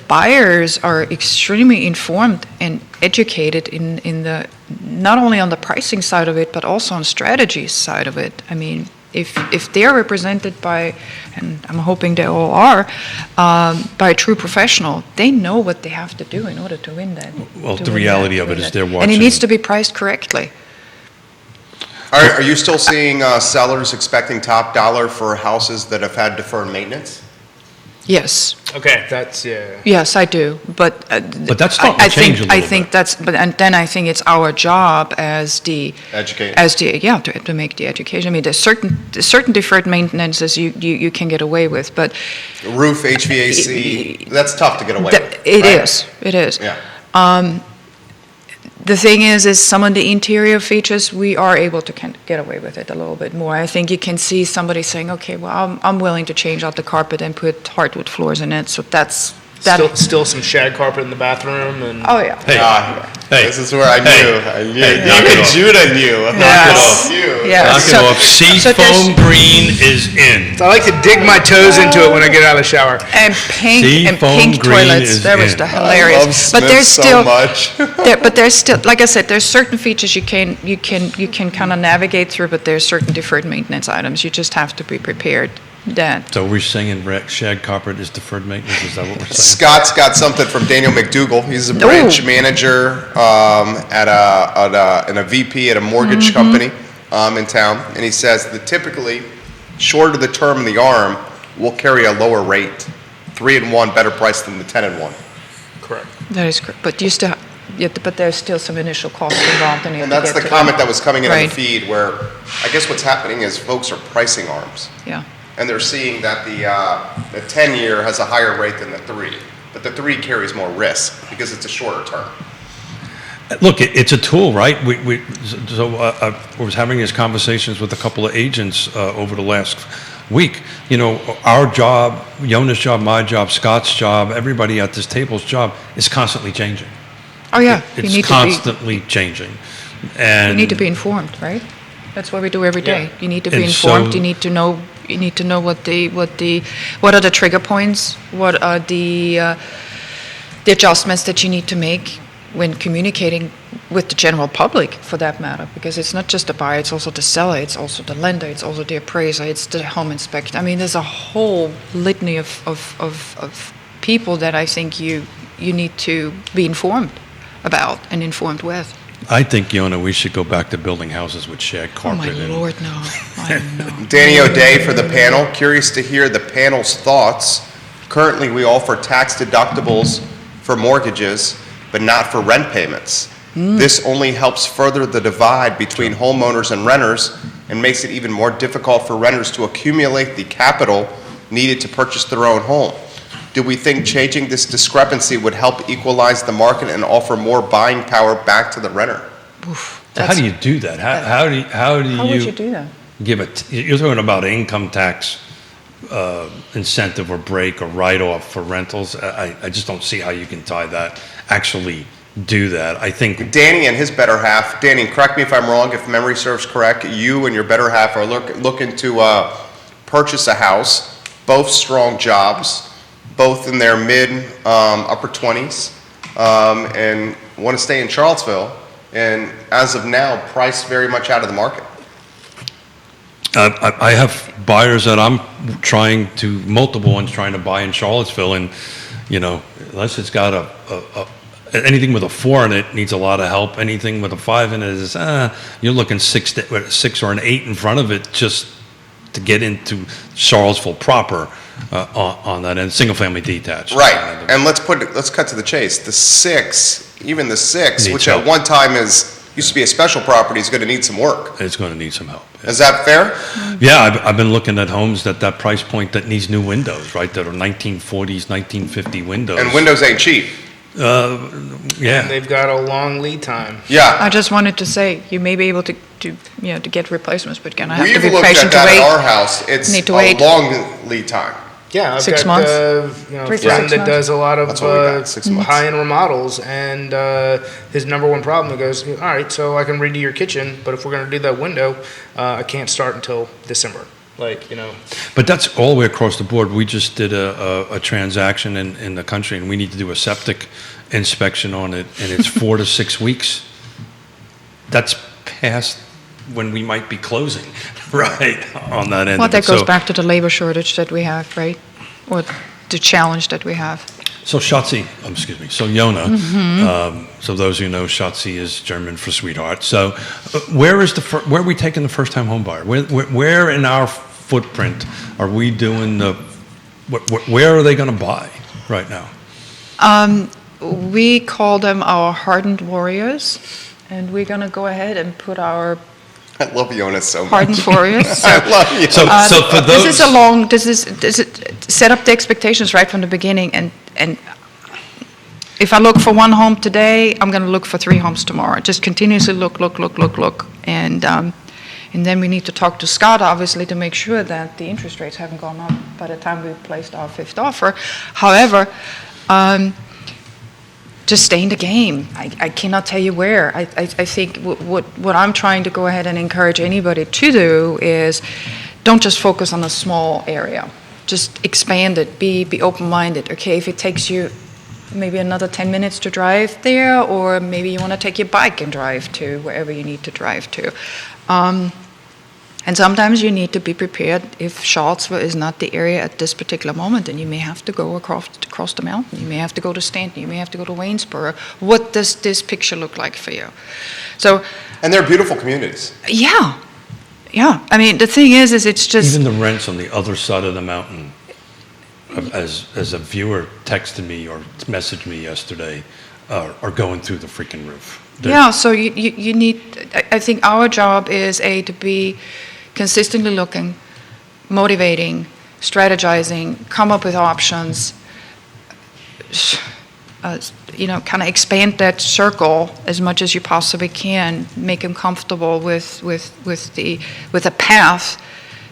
buyers are extremely informed and educated in the not only on the pricing side of it, but also on strategy side of it. I mean, if they are represented by, and I'm hoping they all are, by a true professional, they know what they have to do in order to win that. Well, the reality of it is they're watching. And it needs to be priced correctly. Are you still seeing sellers expecting top dollar for houses that have had deferred maintenance? Yes. Okay, that's, yeah. Yes, I do, but that's starting to change a little bit. Then I think it's our job as to make the education. I mean, there's certain deferred maintenances you can get away with, but roof, HVAC, that's tough to get away with. It is. Yeah. The thing is some of the interior features, we are able to get away with it a little bit more. I think you can see somebody saying, okay, well, I'm willing to change out the carpet and put hardwood floors in it, so that's that. Still some shag carpet in the bathroom and. Oh yeah. Hey, This is where I knew. knock it Even off. Judah knew. Yes. You. Yeah. Knock it off. so there's- Seafoam green is in. I like to dig my toes into it when I get out of the shower. And pink Seafoam green toilets. is That was in. the I hilarious. love but Smith there's so still much. but there's still, like I said, there's certain features you can kind of navigate through, but there's certain deferred maintenance items. You just have to be prepared. That So we're saying shag carpet is deferred maintenance? Is that what we're saying? Scott's got something from Daniel McDougal. He's a branch manager and a VP at a mortgage company in town. And he says that typically, shorter the term of the arm will carry a lower rate. 3-in-1 better price than the 10-in-1. Correct. that is correct. But you still, but there's still some initial costs involved, and you And have to that's the get to comment that was coming in on the Right. feed, where I guess what's happening is folks are pricing arms. Yeah. And they're seeing that the 10-year has a higher rate than the 3. But the 3 carries more risk because it's a shorter term. Look, it's a tool, right? I was having these conversations with a couple of agents over the last week. You know, our job, Yonna's job, my job, Scott's job, everybody at this table's job is constantly changing. Oh yeah. It's constantly changing. And You need to be informed, right? That's what we do every day. Yeah. You need to be And informed. so- You need to know. You need to know what are the trigger points. What are the adjustments that you need to make when communicating with the general public, for that matter, because it's not just the buyer, it's also the seller, it's also the lender, it's also the appraiser, it's the home inspector. I mean, there's a whole litany of people that I think you need to be informed about and informed with. I think, Yonna, we should go back to building houses with shag Oh my carpet. Lord, no. I know. Danny O'Day for the panel. Curious to hear the panel's thoughts. Currently, we offer tax deductibles for mortgages, but not for rent payments. This only helps further the divide between homeowners and renters and makes it even more difficult for renters to accumulate the capital needed to purchase their own home. Do we think changing this discrepancy would help equalize the market and offer more buying power back to the renter? Oof, So how that's- do you do that? How do How would you do that? give it? You're talking about an income tax incentive or break or write-off for rentals. I just don't see how you can tie that, actually do that. I think Danny and his better half, Danny, correct me if I'm wrong, if memory serves correct, you and your better half are looking to purchase a house, both strong jobs, both in their upper 20s, and want to stay in Charlottesville, and as of now, priced very much out of the market. I have buyers that I'm multiple ones trying to buy in Charlottesville, and, you know, unless it's got anything with a 4 in it needs a lot of help. Anything with a 5 in it is, you're looking 6 or an 8 in front of it just to get into Charlottesville proper on that end, single-family detached. Right, and let's cut to the chase. The 6, even the 6, Needs which help. at one time used to be a special property, is going to need some work. It's going to need some help. Is that fair? Yeah, I've been looking at homes that price point that needs new windows, right, that are 1940s, 1950 windows. And windows ain't cheap. Yeah. They've got a long lead time. Yeah. I just wanted to say, you may be able to get replacements, but you're gonna have to We've be looked at patient to that wait. at our house. It's Need to a wait. long lead time. Yeah, I've 6 got months? 3 3 to friend 6 that months? does a lot of That's what we got, 6 months. high-end remodels, and his number one problem, he goes, all right, so I can redo your kitchen, but if we're going to do that window, I can't start until December. Like, you know. But that's all the way across the board. We just did a transaction in the country, and we need to do a septic inspection on it, and it's 4 to 6 weeks. That's past when we might be closing, right, on that end. Well, of that it. goes So- back to the labor shortage that we have, right? Or the challenge that we have. So Schatzi, so Yonna, Mm-hmm. so those who know, Schatzi is German for sweetheart. So where are we taking the first-time home buyer? Where in our footprint are we doing where are they going to buy right now? We call them our hardened warriors, and we're gonna go ahead and put our I love Yonna so much. hardened warriors. I love you. So for those, This is set up the expectations right from the beginning, and if I look for one home today, I'm gonna look for 3 homes tomorrow. Just continuously look, and then we need to talk to Scott, obviously, to make sure that the interest rates haven't gone up by the time we placed our 5th offer. However, Just stay in the game. I cannot tell you where. I think what I'm trying to go ahead and encourage anybody to do is don't just focus on a small area. Just expand it. Be open-minded. Okay, if it takes you maybe another 10 minutes to drive there, or maybe you want to take your bike and drive to wherever you need to drive to. And sometimes you need to be prepared. If Charlottesville is not the area at this particular moment, then you may have to go across the mountain. You may have to go to Stanley. You may have to go to Waynesboro. What does this picture look like for you? And they're beautiful communities. Yeah. I mean, the thing is it's just... Even the rents on the other side of the mountain, as a viewer texted me or messaged me yesterday, are going through the freaking roof. So you need... I think our job is, to be consistently looking, motivating, strategizing, come up with options, kind of expand that circle as much as you possibly can, make them comfortable with a path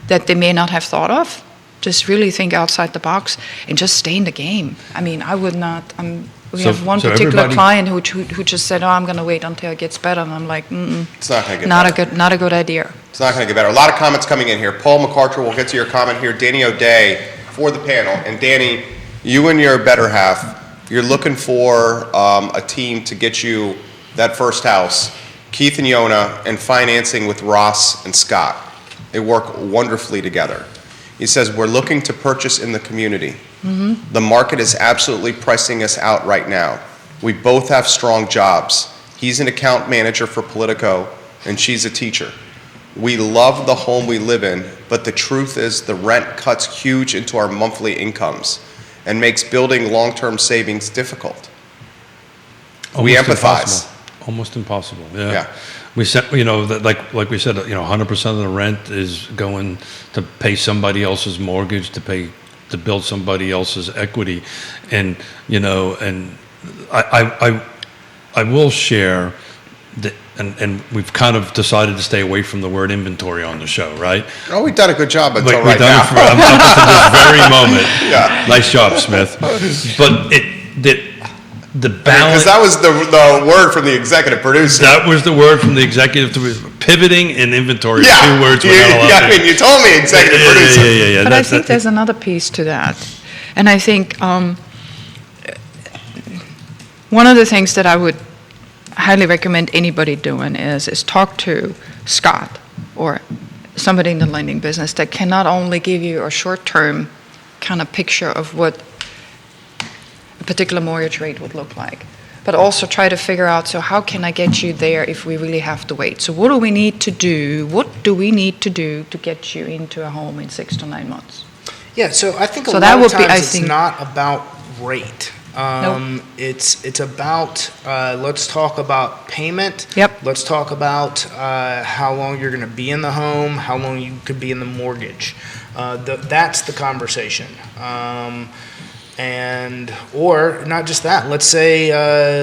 that they may not have thought of. Just really think outside the box and just stay in the game. I mean, I would not. We have one particular client who just said, "Oh, I'm going to wait until it gets better," and I'm like, It's not going to get better. Not a good idea. It's not going to get better. A lot of comments coming in here. Paul McCarter, we'll get to your comment here. Danny O'Day for the panel. And Danny, you and your better half, you're looking for a team to get you that first house. Keith and Yonna, and financing with Ross and Scott. They work wonderfully together. He says, we're looking to purchase in the community. Mm-hmm. The market is absolutely pricing us out right now. We both have strong jobs. He's an account manager for Politico, and she's a teacher. We love the home we live in, but the truth is the rent cuts huge into our monthly incomes and makes building long-term savings difficult. We empathize. Almost impossible. Yeah. We said, like we said, 100% of the rent is going to pay somebody else's mortgage, to build somebody else's equity, and I will share that, and we've kind of decided to stay away from the word inventory on the show, right? Oh, we've done a good job until right now. We've done it up to this very moment. Yeah. Nice job, Smith. But the balance. Because that was the word from the executive producer. That was the word from the executive pivoting and inventory. Yeah. 2 words. You told me executive producer. Yeah. But I think there's another piece to that. And I think one of the things that I would highly recommend anybody doing is talk to Scott or somebody in the lending business that can not only give you a short-term kind of picture of what a particular mortgage rate would look like, but also try to figure out, so how can I get you there if we really have to wait? So what do we need to do? What do we need to do to get you into a home in 6 to 9 months? Yeah, so I think a So lot that of would be, times I it's think- not about rate. Nope. It's about, let's talk about payment. Yep. Let's talk about how long you're going to be in the home, how long you could be in the mortgage. That's the conversation. Or not just that. Let's say,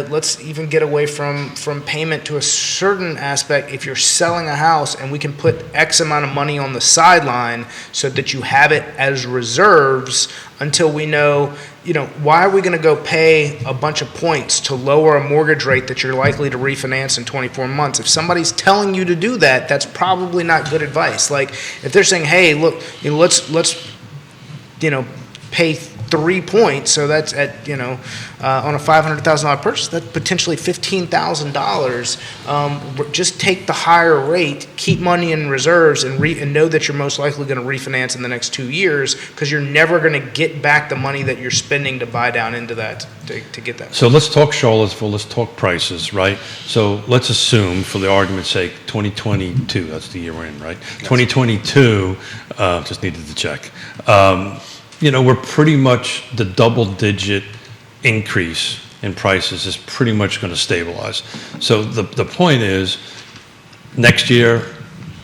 let's even get away from payment to a certain aspect. If you're selling a house and we can put X amount of money on the sideline so that you have it as reserves until we know, why are we going to go pay a bunch of points to lower a mortgage rate that you're likely to refinance in 24 months? If somebody's telling you to do that, that's probably not good advice. Like if they're saying, hey, look, let's pay 3 points, so that's at on a $500,000 purchase, that's potentially $15,000. Just take the higher rate, keep money in reserves, and know that you're most likely going to refinance in the next 2 years, because you're never going to get back the money that you're spending to buy down into that to get that. So let's talk Charlottesville. Let's talk prices, right? So let's assume, for the argument's sake, 2022. That's the year we're in, right? Yes. 2022. Just needed to check. We're pretty much the double-digit increase in prices is pretty much going to stabilize. So the point is, next year,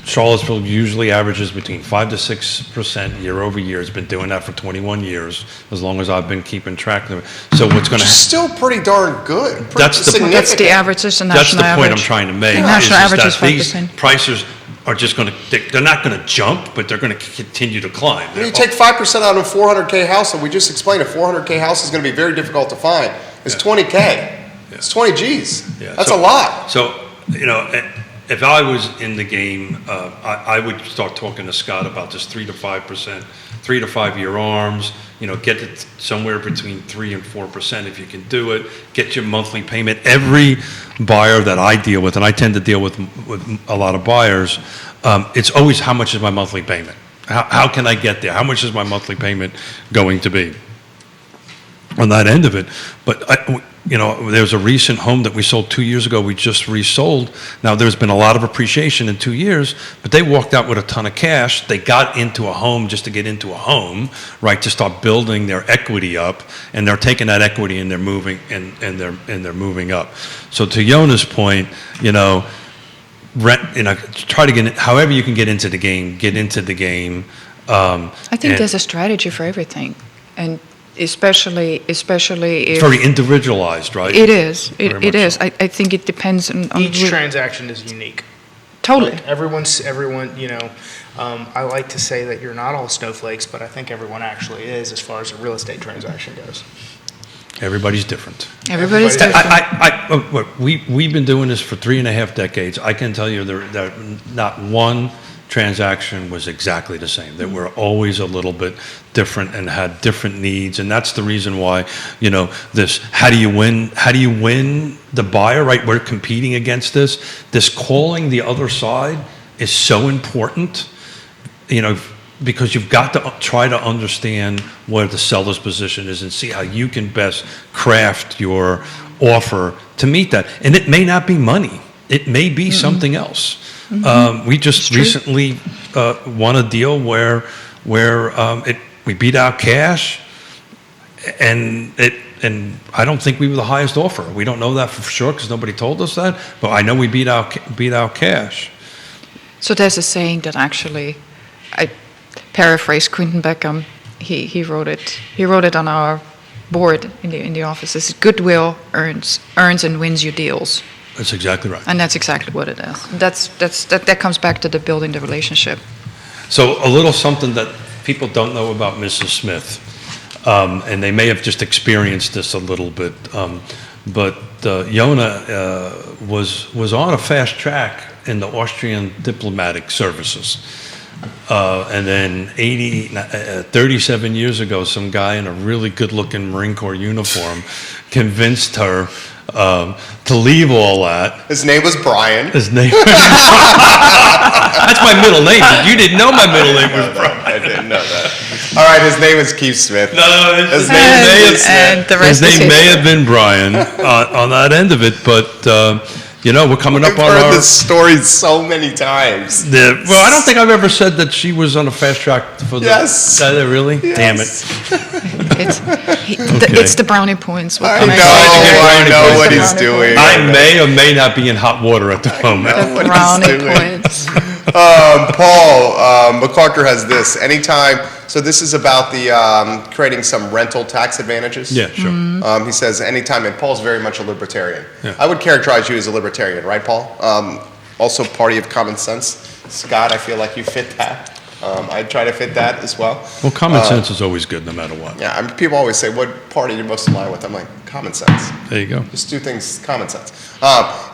Charlottesville usually averages between 5 to 6% year over year. It's been doing that for 21 years, as long as I've been keeping track of it. So what's going to Still pretty darn good. That's the average. That's the national average. That's the point I'm trying to make. The national average is that these 5%. prices, are just going to, they're not going to jump, but they're going to continue to climb. When you take 5% out of a 400K house, and we just explained a 400K house is going to be very difficult to find. It's 20K. It's 20 G's. Yeah. That's a lot. So, if I was in the game, I would start talking to Scott about this 3 to 5%, 3 to 5 year arms, get it somewhere between 3 and 4% if you can do it, get your monthly payment. Every buyer that I deal with, and I tend to deal with a lot of buyers, it's always how much is my monthly payment? How can I get there? How much is my monthly payment going to be on that end of it? But there's a recent home that we sold 2 years ago. We just resold. Now, there's been a lot of appreciation in 2 years, but they walked out with a ton of cash. They got into a home just to get into a home, right, to start building their equity up, and they're taking that equity and they're moving and they're moving up. So to Yonna's point, try to get however you can get into the game. Get into the game. I think there's a strategy for everything, and especially if it's very individualized, right? It is. Very It much is. so. I think it depends on Each transaction is unique. Totally. Like everyone, I like to say that you're not all snowflakes, but I think everyone actually is as far as a real estate transaction goes. Everybody's different. Everybody's different. We've been doing this for 3.5 decades. I can tell you that not one transaction was exactly the same. That we're always a little bit different and had different needs, and that's the reason why this. How do you win? How do you win the buyer? Right? We're competing against this. This calling the other side is so important. Because you've got to try to understand where the seller's position is and see how you can best craft your offer to meet that. And it may not be money. It may be something else. We just recently won a deal where we beat out cash, and I don't think we were the highest offer. We don't know that for sure because nobody told us that. But I know we beat out cash. So there's a saying that actually, I paraphrase Quentin Beckham. He wrote it. He wrote it on our board in the office. It's goodwill earns and wins you deals. That's exactly right. And that's exactly what it is. That comes back to the building the relationship. So a little something that people don't know about Mrs. Smith, and they may have just experienced this a little bit, but Yonna was on a fast track in the Austrian diplomatic services. And then 37 years ago, some guy in a really good-looking Marine Corps uniform convinced her to leave all that. His name was Brian. His name. That's my middle name, but you didn't know my middle name was Brian. I didn't know that. All right, his name is Keith Smith. No, his name may have been Brian on that end of it, but we're coming up on I've heard our. this story so many times. Well, I don't think I've ever said that she was on a fast track for the. Yes. Really? Yes. Damn it. It's the brownie points. I know what he's doing. I may or may not be in hot water at the moment. The brownie points. Paul McCarter has this. Anytime, so this is about the creating some rental tax advantages. Yeah, sure. He says anytime, and Paul's very much a libertarian. Yeah. I would characterize you as a libertarian, right, Paul? Also party of common sense. Scott, I feel like you fit that. I try to fit that as well. Well, common sense is always good no matter what. Yeah, people always say, what party do you most align with? I'm like, common sense. There you go. Just do things common sense.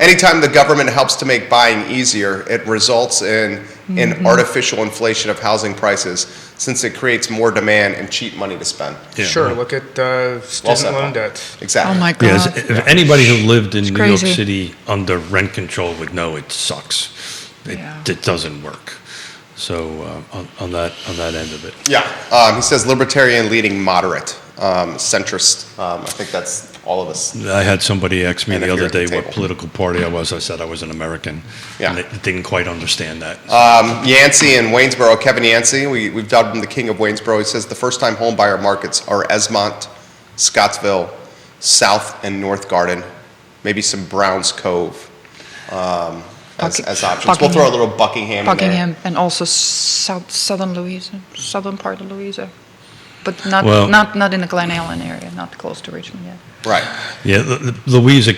Anytime the government helps to make buying easier, it results in an artificial inflation of housing prices since it creates more demand and cheap money to spend. Yeah. Sure, look at student loan debt. Exactly. Oh my Yes, God. if anybody who lived in New York crazy. City under rent control would know it sucks. It doesn't work. So on that end of it. Yeah, he says libertarian leading moderate, centrist. I think that's all of us. I had somebody ask me And the if other you're at the day what table. political party I was. I said I was an American. Yeah. And they didn't quite understand that. Yancey in Waynesboro, Kevin Yancey, we've dubbed him the king of Waynesboro. He says the first-time home buyer markets are Esmont, Scottsville, South and North Garden, maybe some Browns Cove as options. We'll throw a little Buckingham in there. Buckingham and also southern part of Louisa, but not in the Glen Ellen area, not close to Richmond yet. Right. Yeah, Louisa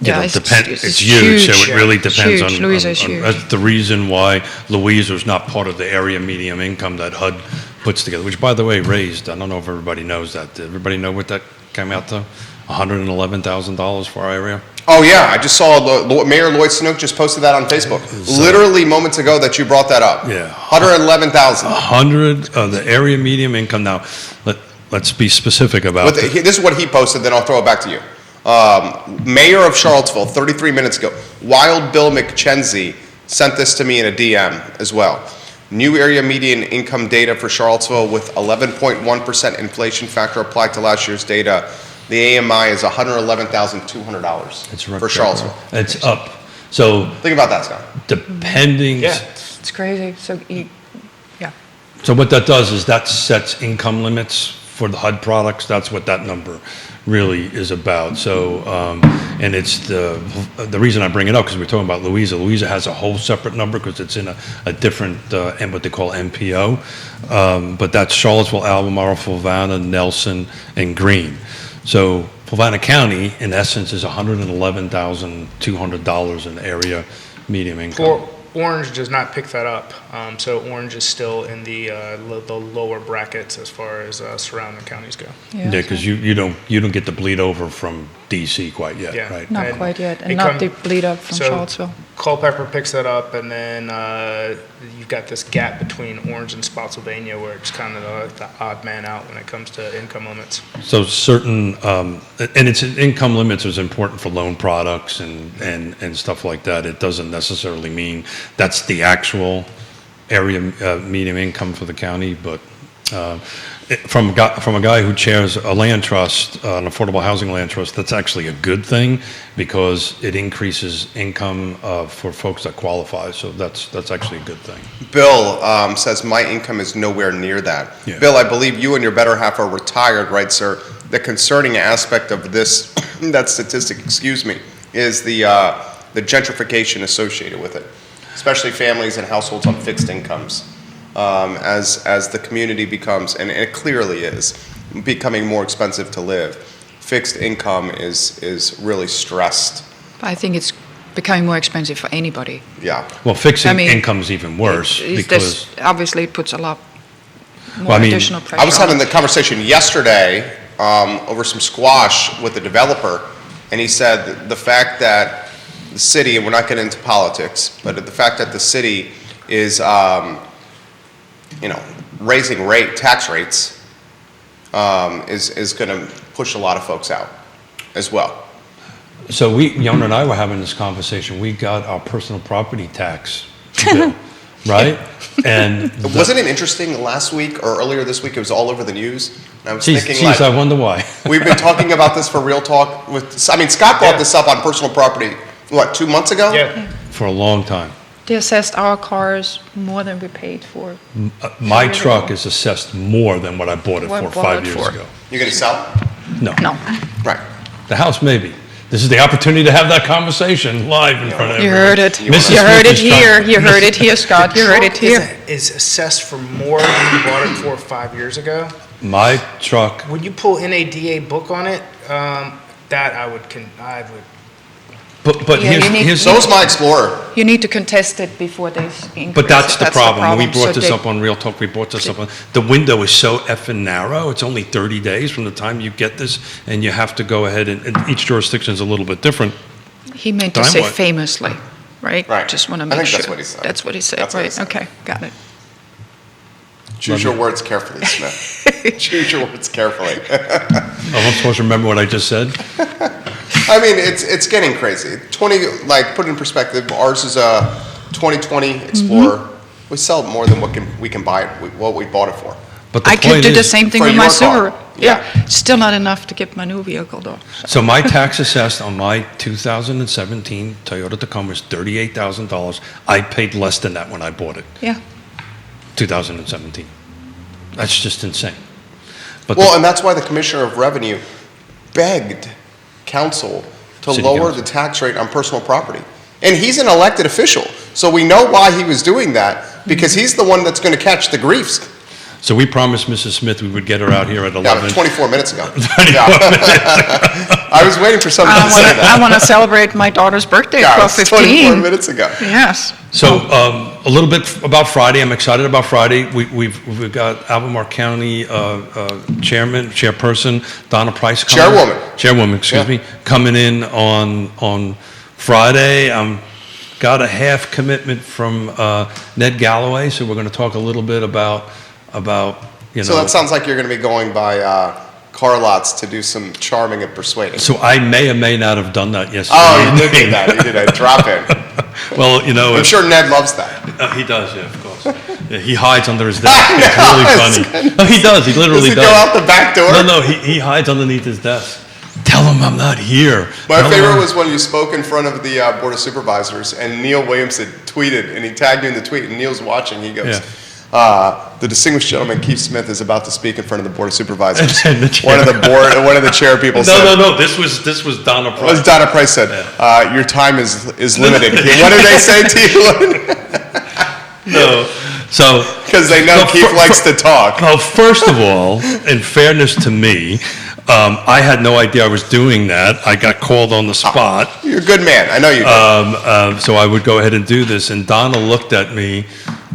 Yeah, it's huge, so it really depends huge. on. Louisa is huge. That's the reason why Louisa is not part of the area medium income that HUD puts together, which, by the way, raised, I don't know if everybody knows that. Did everybody know what that came out to? $111,000 for our area? Oh, yeah, I just saw Mayor Lloyd Snook just posted that on Facebook. Literally moments ago that you brought that up. Yeah. 111,000. 100 of the area medium income. Now, let's be specific about it. This is what he posted, then I'll throw it back to you. Mayor of Charlottesville, 33 minutes ago. Wild Bill McKenzie sent this to me in a DM as well. New area median income data for Charlottesville with 11.1% inflation factor applied to last year's data. The AMI is $111,200 for Charlottesville. It's up. So think about that, Scott. Depending. Yeah. It's crazy. So So what that does is that sets income limits for the HUD products. That's what that number really is about. So, and it's the reason I bring it up because we're talking about Louisa. Louisa has a whole separate number because it's in a different, and what they call MPO. But that's Charlottesville, Albemarle, Fluvanna, Nelson, and Greene. So Fluvanna County, in essence, is $111,200 in area medium income. Orange does not pick that up, so Orange is still in the lower brackets as far as surrounding counties go. Yeah, because you don't get the bleed over from DC quite yet, Yeah. right? not quite yet, and not the bleed up from Charlottesville. Culpeper picks that up, and then you've got this gap between Orange and Spotsylvania where it's kind of the odd man out when it comes to income limits. So certain, and it's income limits is important for loan products and stuff like that. It doesn't necessarily mean that's the actual area median income for the county, but from a guy who chairs a land trust, an affordable housing land trust, that's actually a good thing because it increases income for folks that qualify. So that's actually a good thing. Bill says my income is nowhere near that. Yeah. Bill, I believe you and your better half are retired, right, sir? The concerning aspect of this, that statistic, is the gentrification associated with it, especially families and households on fixed incomes. As the community becomes, and it clearly is, becoming more expensive to live, fixed income is really stressed. I think it's becoming more expensive for anybody. Yeah. Well, fixing income is even worse because obviously it puts a lot more additional pressure. I was having the conversation yesterday over some squash with a developer, and he said the fact that the city, and we're not getting into politics, but the fact that the city is raising tax rates is going to push a lot of folks out as well. So Yonna and I were having this conversation. We got our personal property tax bill, right? And wasn't it interesting last week or earlier this week? It was all over the news. And I was thinking, I wonder why. We've been talking about this for Real Talk Scott brought this up on personal property, 2 months ago? Yeah. For a long time. They assessed our cars more than we paid for. My truck is assessed more than what I bought it for 5 years ago. You're going to sell? No. Right. The house, maybe. This is the opportunity to have that conversation live in front of everyone. You heard it. You Mrs. heard it Smith is here. You heard it here, Scott. You heard it here. Is assessed for more than you bought it for 5 years ago. My truck. When you pull NADA book on it, that I would. But here's so is my Explorer. You need to contest it before they increase. But that's the problem. When we brought So this up on Real Talk, we brought this up on, the window is so effing narrow. It's only 30 days from the time you get this, and you have to go ahead, and each jurisdiction is a little bit different. He meant to say famously, right? Right. Just want to make sure. That's what he said. That's what he said, That's what he right? said. Okay, got it. Choose your words carefully, Smith. Choose your words carefully. I'm supposed to remember what I just said? I mean, it's getting crazy. Put it in perspective, ours is a 2020 Explorer. Mm-hmm. We sell more than we can buy it, what we bought it for. But the I could point do the is, same thing for with my your car. Sigora. Yeah. Still not enough to get my new vehicle though. so my tax assessed on my 2017 Toyota Tacoma is $38,000. I paid less than that when I bought it, Yeah. 2017. That's just insane. But And that's why the Commissioner of Revenue begged council to City lower council. the tax rate on personal property. And he's an elected official, so we know why he was doing that, because he's the one that's going to catch the griefs. So we promised Mrs. Smith we would get her out here at 11. Yeah, 24 minutes ago. Yeah. I was waiting for someone to say that. I want to celebrate my daughter's birthday Yeah, for it was 15. 24 minutes ago. Yes. So a little bit about Friday. I'm excited about Friday. We've got Albemarle County chairperson Donna Price coming. Chairwoman, excuse me, coming in on Friday. Got a half commitment from Ned Galloway, so we're going to talk a little bit about So that sounds like you're going to be going by car lots to do some charming and persuading. So I may or may not have done that yesterday. Oh, you did do that. You did a drop in. Well, I'm sure Ned loves that. He does, yeah, of course. Yeah, he hides under his desk. It's really funny. No, he does. He literally does. Does he go out the back door? No, he hides underneath his desk. Tell him I'm not here. My favorite was when you spoke in front of the Board of Supervisors, and Neil Williams had tweeted, and he tagged you in the tweet, and Neil's watching. He goes, the distinguished gentleman Keith Smith is about to speak in front of the Board of Supervisors. One of the chair people said. No. This was Donna Price. What Donna Price said? Your time is limited. What did they say to you? No. So because they know Keith likes to talk. Well, first of all, in fairness to me, I had no idea I was doing that. I got called on the spot. You're a good man. I know you did. So I would go ahead and do this. And Donna looked at me,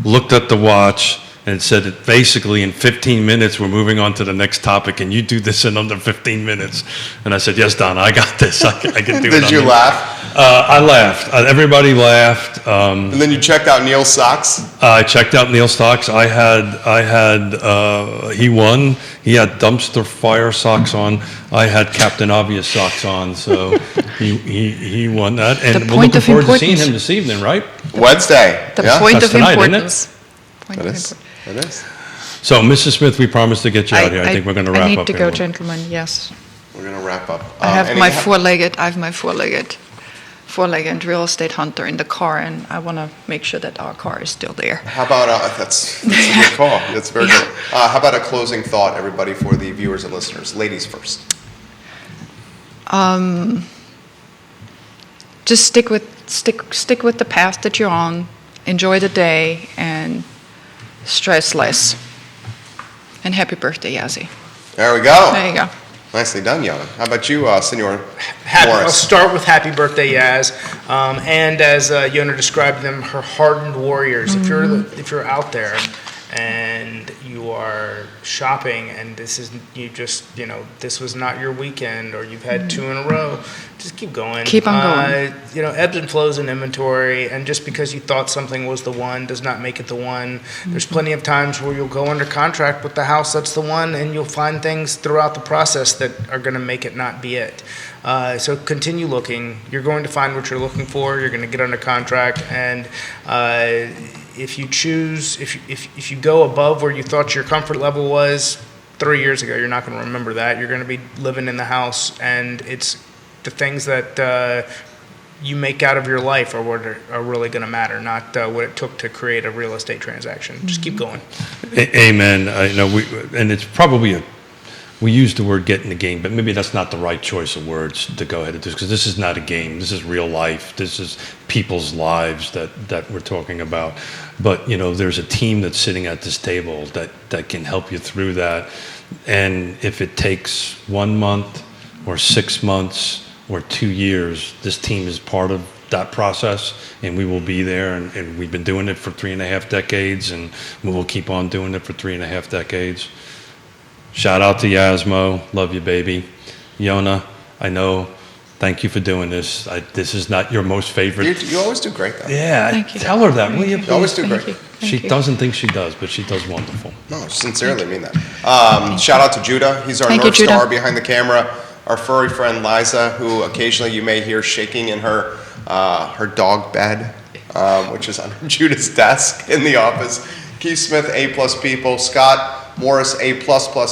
looked at the watch, and said that basically in 15 minutes we're moving on to the next topic, and you do this in under 15 minutes. And I said, yes, Donna, I got this. I can do it. Did you laugh? I laughed. Everybody laughed. And then you checked out Neil's socks? I checked out Neil's socks. He won. He had dumpster fire socks on. I had Captain Obvious socks on, so he won that. And we're looking forward to seeing him this evening, right? Wednesday. The point of importance. It is. So, Mrs. Smith, we promised to get you out here. I think we're going to wrap up. I need to here. go, gentlemen. Yes. We're going to wrap up. I have my four-legged real estate hunter in the car, and I want to make sure that our car is still there. How about that's a good call. That's very good. How about a closing thought, everybody, for the viewers and listeners? Ladies first. Just stick with the path that you're on. Enjoy the day and stress less. And happy birthday, Yazzie. There we go. There you go. Nicely done, Yonna. How about you, Senor I'll Morris? start with happy birthday, Yaz. And as Yonna described them, her hardened warriors. Mm-hmm. If you're out there and you are shopping and this was not your weekend, or you've had two in a row, just keep going. Keep on going. Ebbs and flows in inventory, and just because you thought something was the one does not make it the one. There's plenty of times where you'll go under contract with the house that's the one, and you'll find things throughout the process that are going to make it not be it. So continue looking. You're going to find what you're looking for. You're going to get under contract, and if you choose, if you go above where you thought your comfort level was 3 years ago, you're not going to remember that. You're going to be living in the house, and it's the things that you make out of your life are what are really going to matter, not what it took to create a real estate transaction. Just keep going. Amen. And it's probably we use the word get in the game, but maybe that's not the right choice of words to go ahead and do, because this is not a game. This is real life. This is people's lives that we're talking about. But, there's a team that's sitting at this table that can help you through that. And if it takes 1 month or 6 months or 2 years, this team is part of that process, and we will be there. And we've been doing it for 3.5 decades, and we will keep on doing it for 3.5 decades. Shout out to Yasmo. Love you, baby. Yonna, I know. Thank you for doing this. This is not your most favorite. You always do great, though. Yeah, Thank you. Tell her that, will you? You always do great. She doesn't think she does, but she does wonderful. No, I sincerely mean that. Shout out to Judah. He's our North Star behind the camera. Our furry friend Liza, who occasionally you may hear shaking in her dog bed, which is under Judah's desk in the office. Keith Smith, A+ people. Scott Morris, A++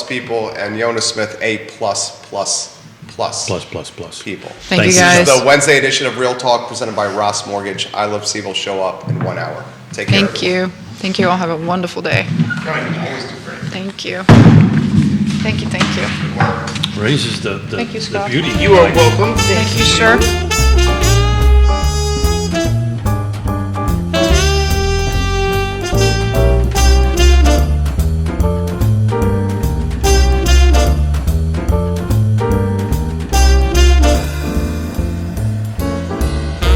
people, and Yonna Smith, A++ people. Thank you, guys. This is the Wednesday edition of Real Talk presented by Ross Mortgage. I Love CVille. Show up in 1 hour. Take care. Thank you. Thank you all. Have a wonderful day. Always do great. Thank you. Thank you. Raises the Thank you, Scott. beauty. You are welcome. Thank you, sir.